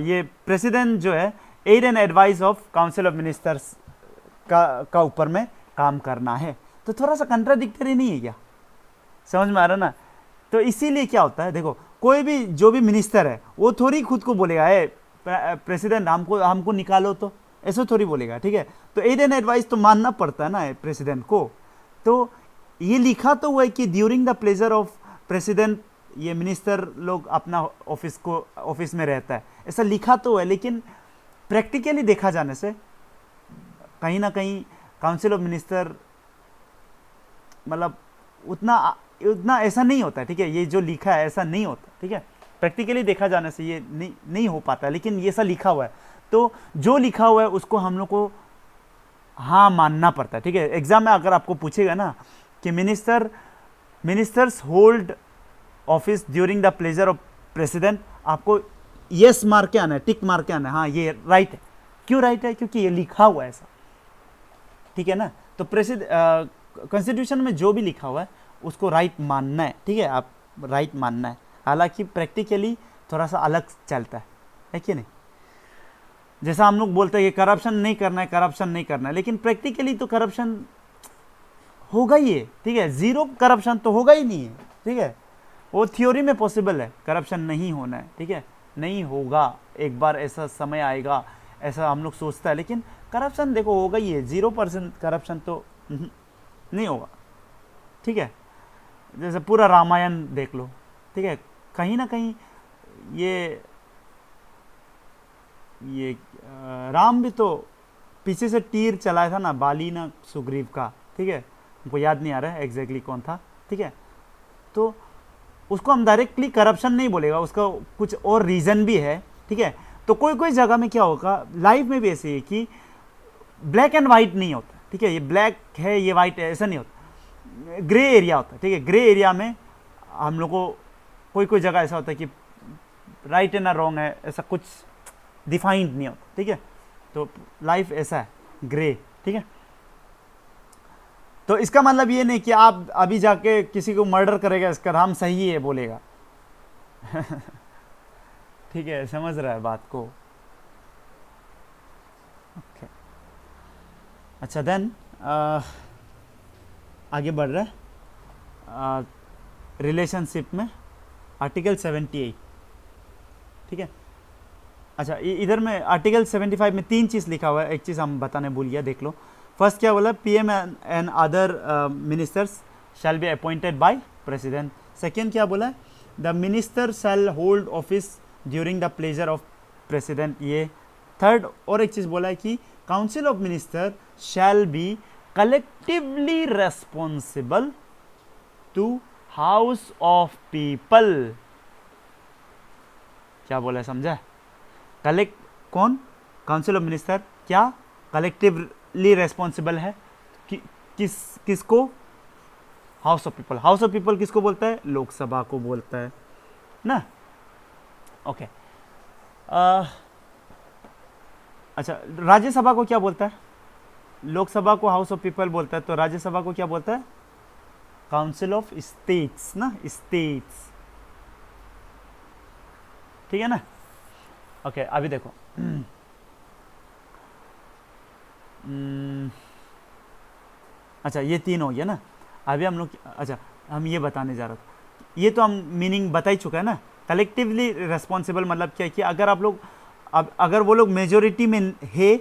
ये प्रेसिडेंट जो है aid and advice of council of ministers का ऊपर में काम करना है। तो थोड़ा सा कंट्राडिक्टरी नहीं है क्या? समझ में आ रहा ना। तो इसीलिए क्या होता है, देखो कोई भी जो भी मिनिस्टर है वो थोड़ी खुद को बोलेगा है प्रेसिडेंट हमको निकालो, तो ऐसा थोड़ी बोलेगा, ठीक है। तो एड एंड एडवाइस तो मानना पड़ता है ना प्रेसिडेंट को। तो ये लिखा तो हुआ है कि during the pleasure of president ये मिनिस्टर लोग अपना ऑफिस में रहता है, ऐसा लिखा तो है। लेकिन प्रैक्टिकली देखा जाने से कहीं ना कहीं काउंसिल ऑफ मिनिस्टर मतलब उतना ऐसा नहीं होता है, ठीक है। ये जो लिखा है ऐसा नहीं होता, ठीक है। प्रैक्टिकली देखा जाने से ये नहीं हो पाता, लेकिन ये ऐसा लिखा हुआ है। तो जो लिखा हुआ है उसको हम लोग को हाँ मानना पड़ता है, ठीक है। एग्जाम में अगर आपको पूछेगा ना कि ministers hold office during the pleasure of president, आपको यस मार के आना है, टिक मार के आना है, हाँ ये राइट है। क्यों राइट है? क्योंकि ये लिखा हुआ है ऐसा, ठीक है ना। तो कॉन्स्टिट्यूशन में जो भी लिखा हुआ है उसको राइट मानना है, ठीक है। आप राइट मानना है, हालांकि प्रैक्टिकली थोड़ा सा अलग चलता है कि नहीं। जैसा हम लोग बोलते हैं कि करप्शन नहीं करना है, लेकिन प्रैक्टिकली तो करप्शन होगा ही है, ठीक है। जीरो करप्शन तो होगा ही नहीं है, ठीक है। वो थ्योरी में पॉसिबल है, करप्शन नहीं होना है, ठीक है। नहीं होगा, एक बार ऐसा समय आएगा, ऐसा हम लोग सोचता है, लेकिन करप्शन देखो होगा ही है। 0% करप्शन तो नहीं होगा, ठीक है। जैसे पूरा रामायण देख लो, ठीक है, कहीं ना कहीं ये राम भी तो पीछे से तीर चलाया था ना, बाली ना सुग्रीव का, ठीक है। हमको याद नहीं आ रहा है एग्जैक्टली कौन था, ठीक है। तो उसको हम डायरेक्टली करप्शन नहीं बोलेगा, उसका कुछ और रीज़न भी है, ठीक है। तो कोई जगह में क्या होगा, लाइफ में भी ऐसे है कि ब्लैक एंड वाइट नहीं होता, ठीक है। ये ब्लैक है ये वाइट है ऐसा नहीं होता, ग्रे एरिया होता है, ठीक है। ग्रे एरिया में हम लोग को कोई जगह ऐसा होता है कि राइट है ना रॉन्ग है, ऐसा कुछ डिफाइंड नहीं होता, ठीक है। तो लाइफ ऐसा है, ग्रे, ठीक है। तो इसका मतलब ये नहीं कि आप अभी जाके किसी को मर्डर करेगा इसका हम सही है बोलेगा ठीक है, समझ रहा है बात को। ओके, अच्छा देन आगे बढ़ रहा है रिलेशनशिप में आर्टिकल 78, ठीक है। अच्छा इधर में आर्टिकल 75 में 3 चीज़ लिखा हुआ है, एक चीज़ हम बताने भूल गया, देख लो। फर्स्ट क्या बोला, PM and other ministers shall be appointed by president. Second क्या बोला, the minister shall hold office during the pleasure of president. ये थर्ड और एक चीज बोला है कि council of minister shall be collectively responsible to house of people. क्या बोला है समझा? कलेक्ट कौन, काउंसिल ऑफ मिनिस्टर क्या कलेक्टिवली रेस्पॉन्सिबल है किसको, house of people. House of people किसको बोलता है, लोकसभा को बोलता है ना। ओके अच्छा, राज्यसभा को क्या बोलता है? लोकसभा को हाउस ऑफ पीपल बोलता है, तो राज्यसभा को क्या बोलता है, काउंसिल ऑफ स्टेट्स ना, स्टेट्स, ठीक है ना। ओके अभी देखो अच्छा ये तीन हो गया ना। अभी हम लोग, अच्छा हम ये बताने जा रहे थे, ये तो हम मीनिंग बता ही चुका है ना। कलेक्टिवली रेस्पॉन्सिबल मतलब क्या है कि अगर आप लोग, अब अगर वो लोग मेजोरिटी में है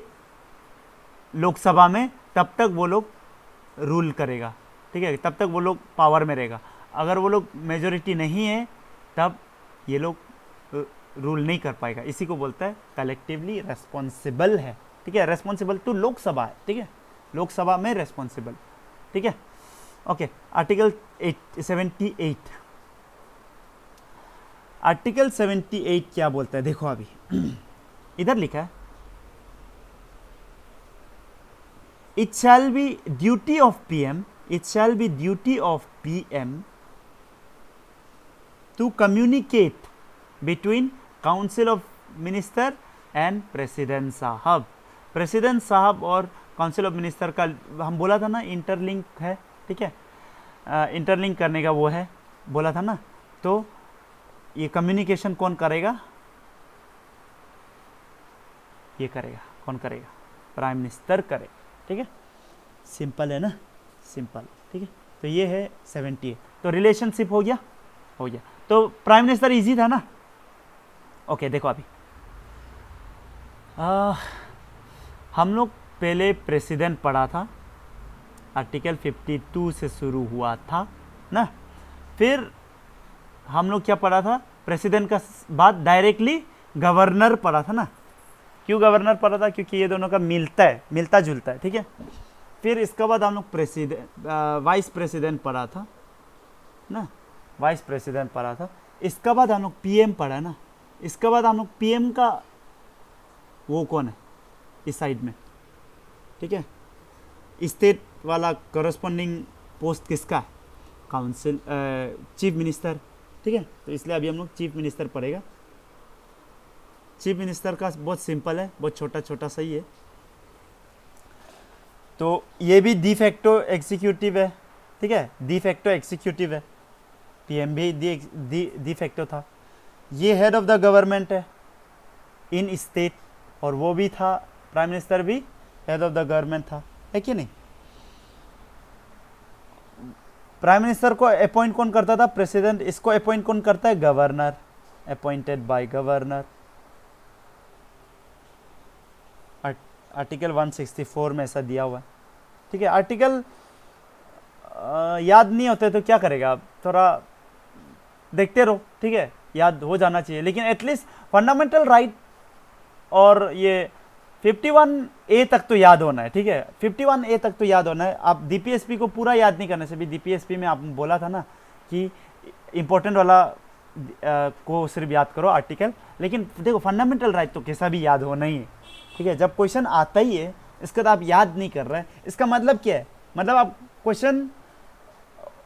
लोकसभा में, तब तक वो लोग रूल करेगा, ठीक है, तब तक वो लोग पावर में रहेगा। अगर वो लोग मेजोरिटी नहीं है तब ये लोग रूल नहीं कर पाएगा। इसी को बोलता है कलेक्टिवली रेस्पॉन्सिबल है, ठीक है। रेस्पॉन्सिबल टू लोकसभा है, ठीक है, लोकसभा में रेस्पॉन्सिबल, ठीक है। ओके आर्टिकल 78, आर्टिकल 78 क्या बोलता है देखो अभी इधर लिखा है, it shall be duty of PM, it shall be duty of PM to communicate between council of minister and president साहब। प्रेसिडेंट साहब और काउंसिल ऑफ मिनिस्टर का हम बोला था ना इंटरलिंक है, ठीक है, इंटरलिंक करने का वो है बोला था ना। तो ये कम्युनिकेशन कौन करेगा, ये करेगा, कौन करेगा, प्राइम मिनिस्टर करेगा, ठीक है। सिंपल है ना, सिंपल, ठीक है। तो ये है 78। तो रिलेशनशिप हो गया, हो गया। तो प्राइम मिनिस्टर इजी था ना। ओके देखो अभी हम लोग पहले प्रेसिडेंट पढ़ा था, आर्टिकल 52 से शुरू हुआ था ना। फिर हम लोग क्या पढ़ा था, प्रेसिडेंट का बाद डायरेक्टली गवर्नर पढ़ा था ना। क्यों गवर्नर पढ़ा था, क्योंकि ये दोनों का मिलता है, मिलता जुलता है, ठीक है। फिर इसके बाद हम लोग प्रेसिडेंट वाइस प्रेसिडेंट पढ़ा था ना, वाइस प्रेसिडेंट पढ़ा था। इसके बाद हम लोग पीएम पढ़ा ना। इसके बाद हम लोग पीएम का वो कौन है इस साइड में, ठीक है, स्टेट वाला करस्पॉन्डिंग पोस्ट किसका है, काउंसिल चीफ मिनिस्टर, ठीक है। तो इसलिए अभी हम लोग चीफ मिनिस्टर पढ़ेगा। चीफ मिनिस्टर का बहुत सिंपल है, बहुत छोटा छोटा सही है। तो ये भी डी फैक्टो एग्जीक्यूटिव है, ठीक है, डी फैक्टो एग्जीक्यूटिव है। पीएम भी डी फैक्टो था। ये हेड ऑफ द गवर्नमेंट है इन स्टेट, और वो भी था, प्राइम मिनिस्टर भी हेड ऑफ द गवर्नमेंट था, है कि नहीं। प्राइम मिनिस्टर को अपॉइंट कौन करता था, प्रेसिडेंट। इसको अपॉइंट कौन करता है, governor, appointed by governor. Article 164 में ऐसा दिया हुआ है, ठीक है। आर्टिकल याद नहीं होते तो क्या करेगा आप, थोड़ा देखते रहो, ठीक है, याद हो जाना चाहिए। लेकिन एटलीस्ट फंडामेंटल राइट और ये 51A तक तो याद होना है, ठीक है, 51A तक तो याद होना है। आप डीपीएसपी को पूरा याद नहीं करने से भी, डीपीएसपी में आप बोला था ना कि इंपॉर्टेंट वाला को सिर्फ याद करो आर्टिकल, लेकिन देखो फंडामेंटल राइट तो कैसा भी याद होना ही है, ठीक है। जब क्वेश्चन आता ही है इसका तो आप याद नहीं कर रहे हैं, इसका मतलब क्या है, मतलब आप क्वेश्चन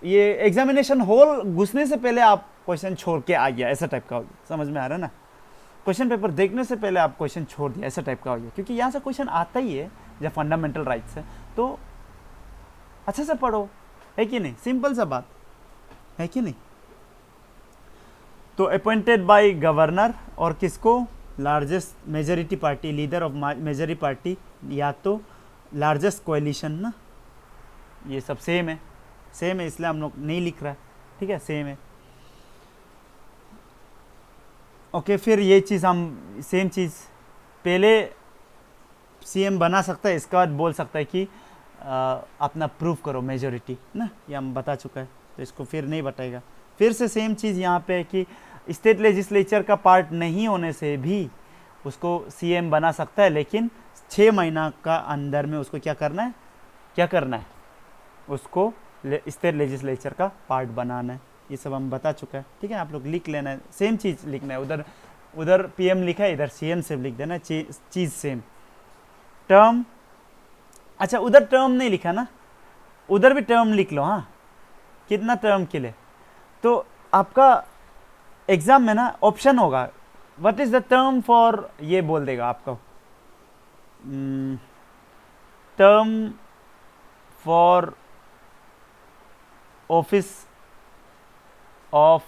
ये एग्जामिनेशन हॉल घुसने से पहले आप क्वेश्चन छोड़ के आ गया, ऐसा टाइप का हो गया। समझ में आ रहा है ना, क्वेश्चन पेपर देखने से पहले आप क्वेश्चन छोड़ दिया, ऐसा टाइप का हो गया। क्योंकि यहाँ से क्वेश्चन आता ही है जब फंडामेंटल राइट्स है, तो अच्छे से पढ़ो, है कि नहीं, सिंपल सा बात है कि नहीं। तो अपॉइंटेड बाय गवर्नर, और किसको, largest majority party, leader of majority party, या तो लार्जेस्ट कोएलिशन ना। ये सब सेम है, सेम है, इसलिए हम लोग नहीं लिख रहा है, ठीक है, सेम है। ओके फिर ये चीज़ हम सेम चीज़ पहले सीएम बना सकता है, इसके बाद बोल सकता है कि अपना प्रूफ करो मेजोरिटी ना, ये हम बता चुका है, तो इसको फिर नहीं बताएगा। फिर से सेम चीज़ यहाँ पे है कि स्टेट लेजिस्लेचर का पार्ट नहीं होने से भी उसको सीएम बना सकता है, लेकिन 6 महीना का अंदर में उसको क्या करना है, उसको स्टेट लेजिस्लेचर का पार्ट बनाना है। ये सब हम बता चुका है, ठीक है। आप लोग लिख लेना है, सेम चीज़ लिखना है, उधर पीएम लिखा है, इधर सीएम से लिख देना, चीज़ सेम। टर्म, अच्छा उधर टर्म नहीं लिखा ना, उधर भी टर्म लिख लो। हाँ, कितना टर्म के लिए, तो आपका एग्जाम में ना ऑप्शन होगा, what is the term for, ये बोल देगा आपको, term for office of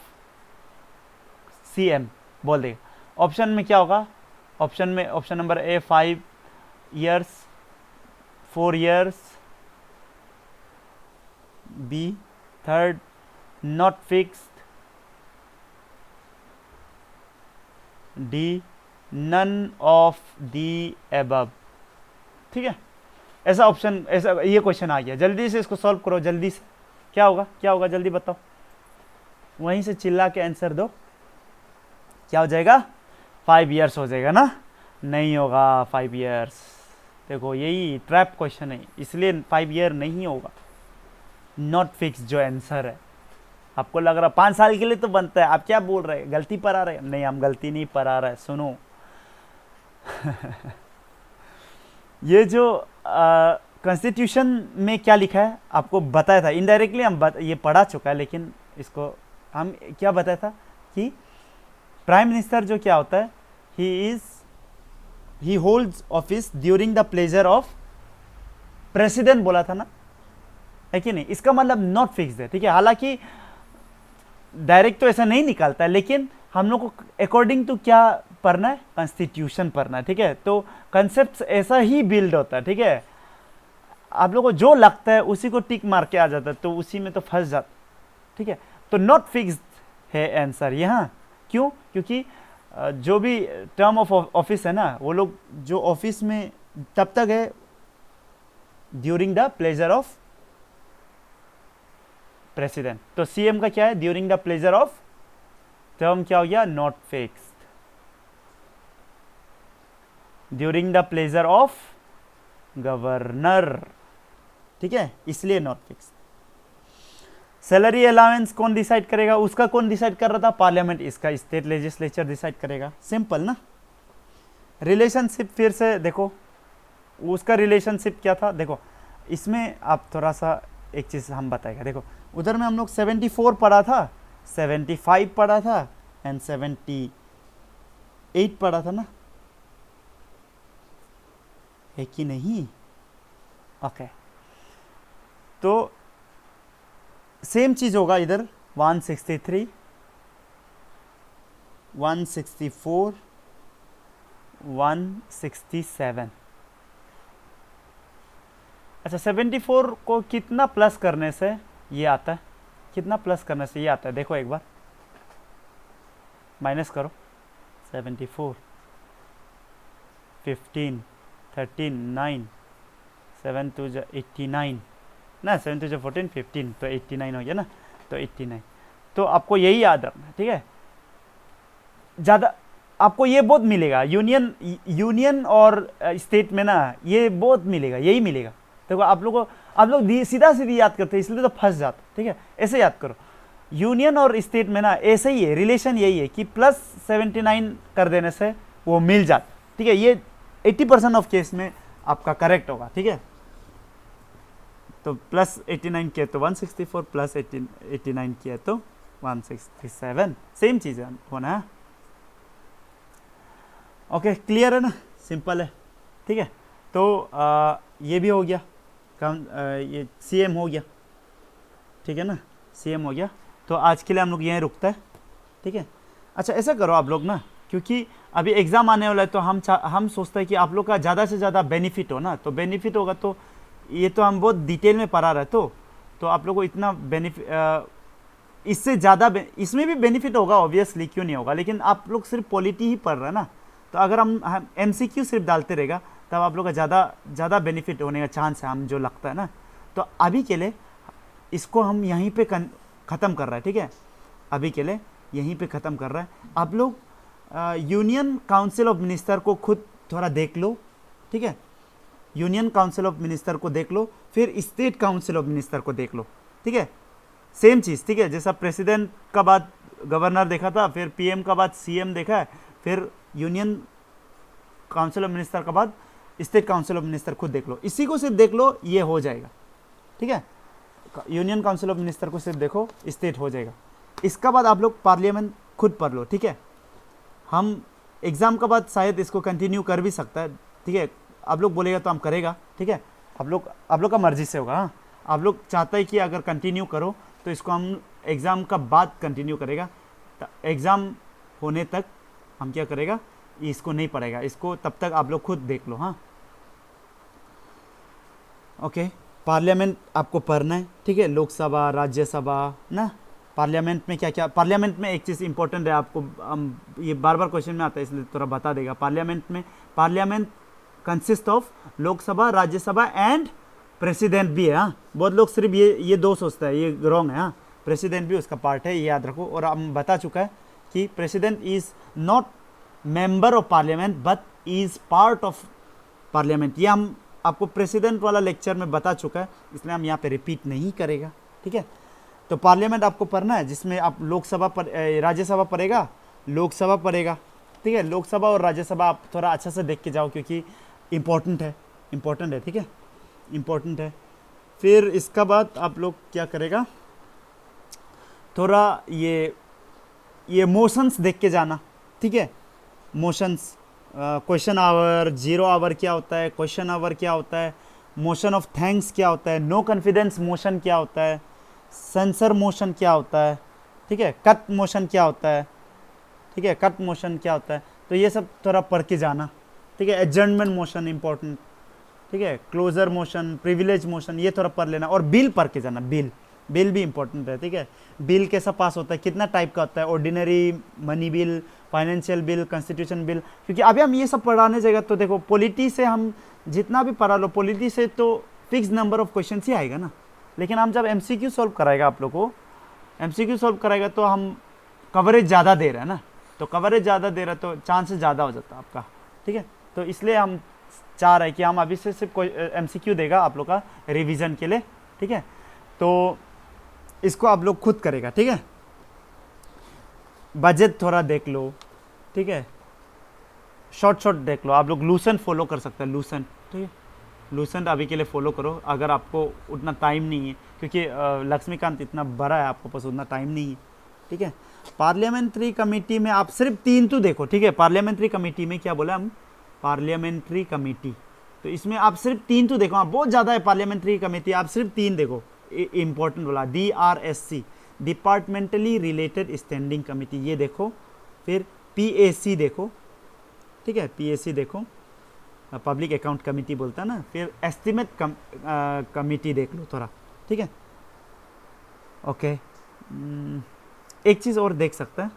CM बोल देगा। ऑप्शन में क्या होगा, option number A 5 years, 4 years, B third not fixed, D none of the above, ठीक है। ऐसा ऑप्शन, ऐसा ये क्वेश्चन आ गया, जल्दी से इसको सॉल्व करो, जल्दी से। क्या होगा जल्दी बताओ, वहीं से चिल्ला के आंसर दो। क्या हो जाएगा, 5 years हो जाएगा ना, नहीं होगा 5 years। देखो यही ट्रैप क्वेश्चन है, इसलिए 5 year नहीं होगा, नॉट फिक्स जो आंसर है। आपको लग रहा 5 साल के लिए तो बनता है, आप क्या बोल रहे हैं, गलती पर आ रहे हैं? नहीं, हम गलती नहीं पर आ रहे हैं, सुनो। ये जो कॉन्स्टिट्यूशन में क्या लिखा है आपको बताया था, इनडायरेक्टली हम ये पढ़ा चुका है, लेकिन इसको हम क्या बताया था कि प्राइम मिनिस्टर जो क्या होता है, ही holds office during the pleasure of president बोला था ना, है कि नहीं। इसका मतलब नॉट फिक्स्ड है, ठीक है। हालांकि डायरेक्ट तो ऐसा नहीं निकालता है, लेकिन हम लोग को अकॉर्डिंग टू क्या पढ़ना है, कॉन्स्टिट्यूशन पढ़ना है, ठीक है। तो कंसेप्ट ऐसा ही बिल्ड होता है, ठीक है। आप लोगों को जो लगता है उसी को टिक मार के आ जाता है, तो उसी में तो फंस जाता, ठीक है। तो नॉट फिक्स्ड है आंसर यहाँ, क्यों? क्योंकि जो भी टर्म ऑफ ऑफिस है ना, वो लोग जो ऑफिस में तब तक है during the pleasure of president. तो सीएम का क्या है, during the pleasure of, term क्या हो गया, not fixed, during the pleasure of governor, ठीक है, इसलिए नॉट फिक्स्ड। सैलरी अलाउंस कौन डिसाइड करेगा, उसका कौन डिसाइड कर रहा था, पार्लियामेंट, इसका स्टेट लेजिस्लेचर डिसाइड करेगा, सिंपल ना। रिलेशनशिप फिर से देखो, उसका रिलेशनशिप क्या था, देखो इसमें आप थोड़ा सा एक चीज़ हम बताएगा। देखो उधर में हम लोग 74 पढ़ा था, 75 पढ़ा था एंड 78 पढ़ा था ना, है कि नहीं? ओके, तो सेम चीज होगा इधर, 163, 164, 167। अच्छा, 74 को कितना प्लस करने से ये आता है, कितना प्लस करने से ये आता है, देखो एक बार माइनस करो। 74, 15, 13, 9, 7 2 89 ना, 7 2 14, 15, तो 89 हो गया ना, तो 89। तो आपको यही याद रखना है, ठीक है। ज़्यादा आपको ये बहुत मिलेगा, यूनियन और स्टेट में ना ये बहुत मिलेगा, यही मिलेगा। देखो आप लोग सीधा सीधी याद करते हैं, इसलिए तो फंस जाते, ठीक है। ऐसे याद करो, यूनियन और स्टेट में ना ऐसे ही है, रिलेशन यही है कि प्लस 79 कर देने से वो मिल जाता, ठीक है। ये 80% ऑफ केस में आपका करेक्ट होगा, ठीक है। तो प्लस 89 किया तो 164, प्लस 89 किया तो 167, सेम चीज़ होना है। ओके, क्लियर है ना, सिंपल है, ठीक है। तो ये भी हो गया, ये सीएम हो गया, ठीक है ना, सीएम हो गया। तो आज के लिए हम लोग यहीं रुकता है, ठीक है। अच्छा ऐसा करो आप लोग ना, क्योंकि अभी एग्ज़ाम आने वाला है, तो हम सोचते हैं कि आप लोग का ज़्यादा से ज़्यादा बेनिफिट हो ना, तो बेनिफिट होगा तो ये तो हम बहुत डिटेल में पढ़ा रहे, तो आप लोग को इतना बेनिफिट, इससे ज़्यादा इसमें भी बेनिफिट होगा ऑब्वियसली, क्यों नहीं होगा, लेकिन आप लोग सिर्फ पॉलिटी ही पढ़ रहे हैं ना। तो अगर हम MCQ सिर्फ डालते रहेगा तब आप लोग का ज़्यादा बेनिफिट होने का चांस है, हम जो लगता है ना। तो अभी के लिए इसको हम यहीं पे ख़त्म कर रहे हैं, ठीक है, अभी के लिए यहीं पे ख़त्म कर रहे हैं। आप लोग यूनियन काउंसिल ऑफ मिनिस्टर को खुद थोड़ा देख लो, ठीक है, यूनियन काउंसिल ऑफ मिनिस्टर को देख लो, फिर स्टेट काउंसिल ऑफ मिनिस्टर को देख लो, ठीक है, सेम चीज़, ठीक है, जैसा प्रेसिडेंट का बाद गवर्नर देखा था, फिर पीएम का बाद सीएम देखा है, फिर यूनियन काउंसिल ऑफ मिनिस्टर का बाद स्टेट काउंसिल ऑफ मिनिस्टर खुद देख लो, इसी को सिर्फ देख लो, ये हो जाएगा, ठीक है, यूनियन काउंसिल ऑफ मिनिस्टर को सिर्फ देखो, स्टेट हो जाएगा। इसका बाद आप लोग पार्लियामेंट खुद पढ़ लो, ठीक है, हम एग्ज़ाम का बाद शायद इसको कंटिन्यू कर भी सकता है, ठीक है, आप लोग बोलेगा तो हम करेगा, ठीक है, आप लोग का मर्जी से होगा। हाँ, आप लोग चाहते हैं कि अगर कंटिन्यू करो तो इसको हम एग्ज़ाम का बाद कंटिन्यू करेगा, एग्ज़ाम होने तक हम क्या करेगा, इसको नहीं पढ़ेगा, इसको तब तक आप लोग खुद देख लो। हाँ, ओके, पार्लियामेंट आपको पढ़ना है, ठीक है, लोकसभा राज्यसभा ना, पार्लियामेंट में क्या क्या, पार्लियामेंट में एक चीज़ इंपॉर्टेंट है, आपको ये बार बार क्वेश्चन में आता है इसलिए थोड़ा बता देगा। Parliament consist of Lok Sabha, Rajya Sabha and president भी है। हाँ, बहुत लोग सिर्फ ये दो सोचता है, ये रॉन्ग है। हाँ, प्रेसिडेंट भी उसका पार्ट है, ये याद रखो। और हम बता चुका है कि president is not member of parliament but is part of parliament, ये हम आपको प्रेसिडेंट वाला लेक्चर में बता चुका है, इसलिए हम यहाँ पे रिपीट नहीं करेगा, ठीक है। तो पार्लियामेंट आपको पढ़ना है, जिसमें आप लोकसभा पर राज्यसभा पढ़ेगा, लोकसभा पढ़ेगा, ठीक है, लोकसभा और राज्यसभा आप थोड़ा अच्छा से देख के जाओ, क्योंकि इम्पोर्टेंट है, ठीक है, इम्पोर्टेंट है। फिर इसका बाद आप लोग क्या करेगा, थोड़ा ये मोशंस देख के जाना, ठीक है, motions, question hour, zero hour क्या होता है, क्वेश्चन आवर क्या होता है, मोशन ऑफ थैंक्स क्या होता है, नो कॉन्फिडेंस मोशन क्या होता है, सेंसर मोशन क्या होता है, ठीक है, कट मोशन क्या होता है, ठीक है, कट मोशन क्या होता है, तो ये सब थोड़ा पढ़ के जाना, ठीक है। एडजर्नमेंट मोशन इंपॉर्टेंट, ठीक है, क्लोजर मोशन, प्रिविलेज मोशन, ये थोड़ा पढ़ लेना। और बिल पढ़ के जाना, बिल भी इंपॉर्टेंट है, ठीक है, बिल कैसा पास होता है, कितना टाइप का होता है, ordinary, money bill, financial bill, constitution bill, क्योंकि अभी हम ये सब पढ़ाने जाएगा तो देखो पॉलिटी से हम जितना भी पढ़ा लो, पॉलिटी से तो फिक्स नंबर ऑफ क्वेश्चन ही आएगा ना, लेकिन हम जब एमसीक्यू सॉल्व कराएगा, आप लोग को एमसीक्यू सॉल्व कराएगा तो हम कवरेज ज़्यादा दे रहे हैं ना, तो कवरेज ज़्यादा दे रहा है तो चांसेस ज़्यादा हो जाता है आपका, ठीक है। तो इसलिए हम चाह रहे हैं कि हम अभी से सिर्फ कोई एमसीक्यू देगा आप लोग का रिवीजन के लिए, ठीक है, तो इसको आप लोग खुद करेगा, ठीक है। बजट थोड़ा देख लो, ठीक है, शॉर्ट देख लो, आप लोग लूसेंट फॉलो कर सकते हैं, लूसेंट, ठीक है, लूसेंट अभी के लिए फॉलो करो, अगर आपको उतना टाइम नहीं है, क्योंकि लक्ष्मीकांत इतना बड़ा है, आपको पास उतना टाइम नहीं है, ठीक है। पार्लियामेंट्री कमेटी में आप सिर्फ 3 तो देखो, ठीक है, पार्लियामेंट्री कमेटी में क्या बोला हम, पार्लियामेंट्री कमेटी, तो इसमें आप सिर्फ 3 तो देखो, आप बहुत ज़्यादा है पार्लियामेंट्री कमेटी, आप सिर्फ 3 देखो, इंपॉर्टेंट बोला, DRSC, departmentally related standing committee, ये देखो, फिर PAC देखो, ठीक है, PAC देखो, पब्लिक अकाउंट कमेटी बोलता है ना, फिर एस्टिमेट कमेटी देख लो थोड़ा, ठीक है, ओके। एक चीज़ और देख सकता है,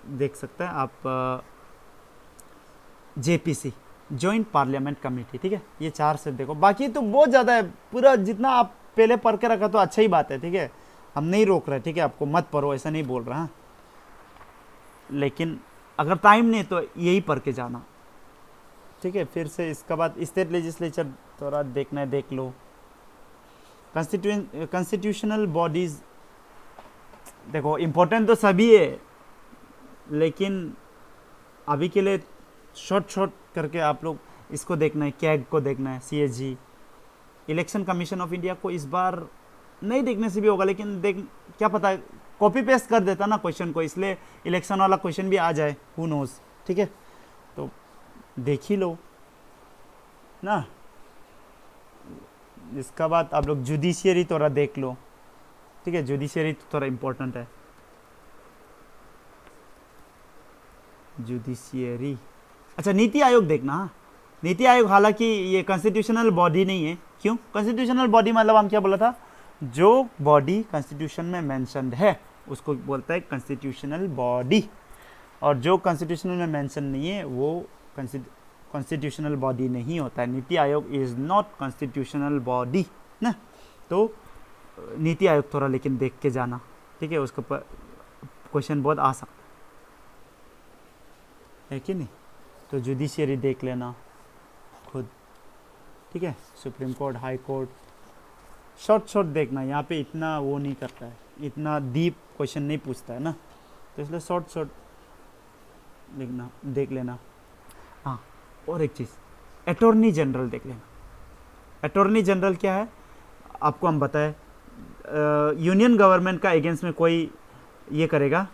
देख सकता है आप, JPC, जॉइंट पार्लियामेंट कमेटी, ठीक है, ये 4 से देखो, बाकी तो बहुत ज़्यादा है, पूरा जितना आप पहले पढ़ के रखा तो अच्छा ही बात है, ठीक है, हम नहीं रोक रहे, ठीक है, आपको मत पढ़ो ऐसा नहीं बोल रहा, हाँ, लेकिन अगर टाइम नहीं तो यही पढ़ के जाना, ठीक है। फिर से इसका बाद स्टेट लेजिस्लेचर थोड़ा देखना है, देख लो। कॉन्स्टिट्यूशनल बॉडीज देखो, इम्पोर्टेंट तो सभी है, लेकिन अभी के लिए शॉर्ट करके आप लोग इसको देखना है, कैग को देखना है, CAG, election commission of India को इस बार नहीं देखने से भी होगा, लेकिन क्या पता कॉपी पेस्ट कर देता ना क्वेश्चन को, इसलिए इलेक्शन वाला क्वेश्चन भी आ जाए, हु नोज, ठीक है, तो देख ही लो ना। इसका बाद आप लोग जुडिशियरी थोड़ा देख लो, ठीक है, जुडिशियरी थोड़ा इंपॉर्टेंट है, जुडिशियरी। अच्छा, नीति आयोग देखना, हाँ, नीति आयोग हालांकि ये कॉन्स्टिट्यूशनल बॉडी नहीं है, क्यों, कॉन्स्टिट्यूशनल बॉडी मतलब हम क्या बोला था, जो बॉडी कॉन्स्टिट्यूशन में मेंशन्ड है उसको बोलता है कॉन्स्टिट्यूशनल बॉडी, और जो कॉन्स्टिट्यूशनल में मेंशन नहीं है वो कॉन्स्टिट्यूशनल बॉडी नहीं होता है, NITI Aayog is not constitutional body ना। तो नीति आयोग थोड़ा लेकिन देख के जाना, ठीक है, उसके ऊपर क्वेश्चन बहुत आ सकता है कि नहीं। तो जुडिशियरी देख लेना खुद, ठीक है, supreme court, high court, short देखना, यहाँ पे इतना वो नहीं करता है, इतना डीप क्वेश्चन नहीं पूछता है ना, तो इसलिए शॉर्ट लिखना देख लेना। हाँ, और एक चीज़, अटॉर्नी जनरल देख लेना। अटॉर्नी जनरल क्या है आपको हम बताएं, यूनियन गवर्नमेंट का अगेंस्ट में कोई ये करेगा,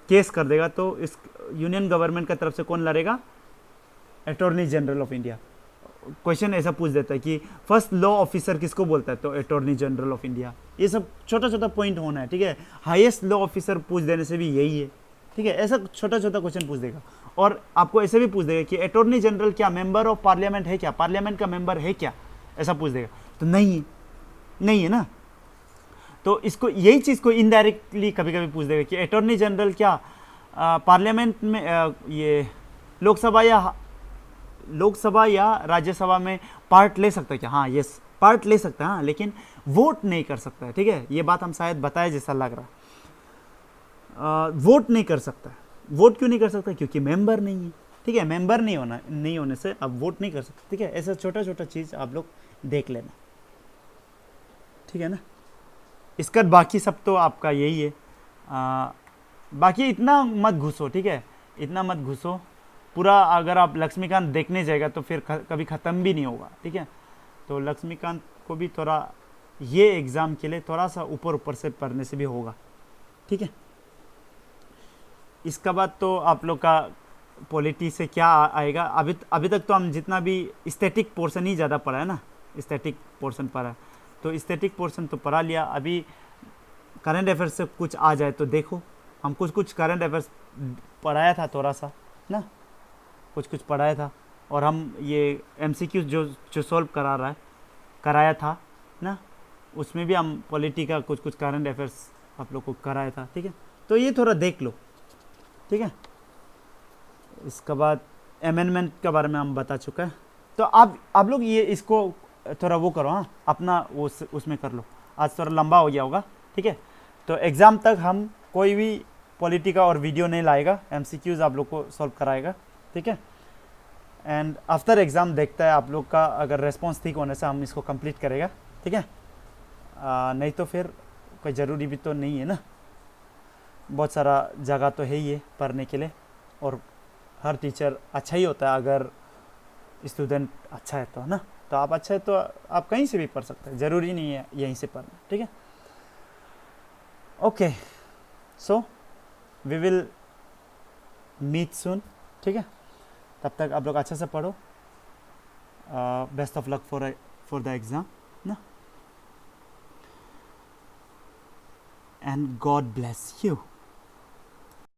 केस कर देगा, तो इस यूनियन गवर्नमेंट का तरफ से कौन लड़ेगा? Attorney general of India. Question ऐसा पूछ देता है कि फर्स्ट लॉ ऑफिसर किसको बोलता है? तो अटॉर्नी जनरल ऑफ इंडिया। ये सब छोटा छोटा पॉइंट होना है, ठीक है। हाईएस्ट लॉ ऑफिसर पूछ देने से भी यही है, ठीक है। ऐसा छोटा छोटा क्वेश्चन पूछ देगा। और आपको ऐसे भी पूछ देगा कि अटॉर्नी जनरल क्या मेंबर ऑफ पार्लियामेंट है क्या, पार्लियामेंट का मेंबर है क्या, ऐसा पूछ देगा। तो नहीं है ना। तो इसको, यही चीज़ को इनडायरेक्टली कभी कभी पूछ देगा कि अटॉर्नी जनरल क्या पार्लियामेंट में ये लोकसभा या राज्यसभा में पार्ट ले सकता है क्या? हाँ, यस, पार्ट ले सकता है, हाँ, लेकिन वोट नहीं कर सकता है, ठीक है। ये बात हम शायद बताए जैसा लग रहा। वोट नहीं कर सकता है। वोट क्यों नहीं कर सकता? क्योंकि मेंबर नहीं है, ठीक है। मेंबर नहीं होने से अब वोट नहीं कर सकते, ठीक है। ऐसा छोटा छोटा चीज़ आप लोग देख लेना, ठीक है ना। इसका बाकी सब तो आपका यही है। बाकी इतना मत घुसो, ठीक है, इतना मत घुसो पूरा। अगर आप लक्ष्मीकांत देखने जाएगा तो फिर कभी ख़त्म भी नहीं होगा, ठीक है। तो लक्ष्मीकांत को भी थोड़ा ये एग्ज़ाम के लिए थोड़ा सा ऊपर से पढ़ने से भी होगा, ठीक है। इसका बाद तो आप लोग का पॉलिटी से क्या आएगा? अभी तक तो हम जितना भी स्टैटिक पोर्शन ही ज़्यादा पढ़ा है ना, स्टैटिक पोर्शन पढ़ा है, तो स्टैटिक पोर्शन तो पढ़ा लिया। अभी करंट अफेयर्स से कुछ आ जाए तो देखो, हम कुछ करंट अफेयर्स पढ़ाया था थोड़ा सा ना, कुछ पढ़ाया था। और हम ये MCQ जो सॉल्व कराया था ना, उसमें भी हम पॉलिटी का कुछ करंट अफेयर्स आप लोग को कराया था, ठीक है। तो ये थोड़ा देख लो, ठीक है। इसके बाद अमेंडमेंट के बारे में हम बता चुका है। तो आप लोग ये इसको थोड़ा वो करो, हाँ, अपना वो उसमें कर लो। आज थोड़ा लंबा हो गया होगा, ठीक है। तो एग्ज़ाम तक हम कोई भी पॉलिटी का और वीडियो नहीं लाएगा, MCQs आप लोग को सॉल्व कराएगा, ठीक है। एंड आफ्टर एग्ज़ाम देखता है आप लोग का, अगर रेस्पॉन्स ठीक होने से हम इसको कंप्लीट करेगा, ठीक है। नहीं तो फिर कोई ज़रूरी भी तो नहीं है ना, बहुत सारा जगह तो है ही है पढ़ने के लिए। और हर टीचर अच्छा ही होता है अगर स्टूडेंट अच्छा है तो ना। तो आप अच्छा है तो आप कहीं से भी पढ़ सकते हैं, ज़रूरी नहीं है यहीं से पढ़ना, ठीक है। Okay, so we will meet soon, ठीक है। तब तक आप लोग अच्छा से पढ़ो। Best of luck for the exam ना, एंड गॉड ब्लेस यू।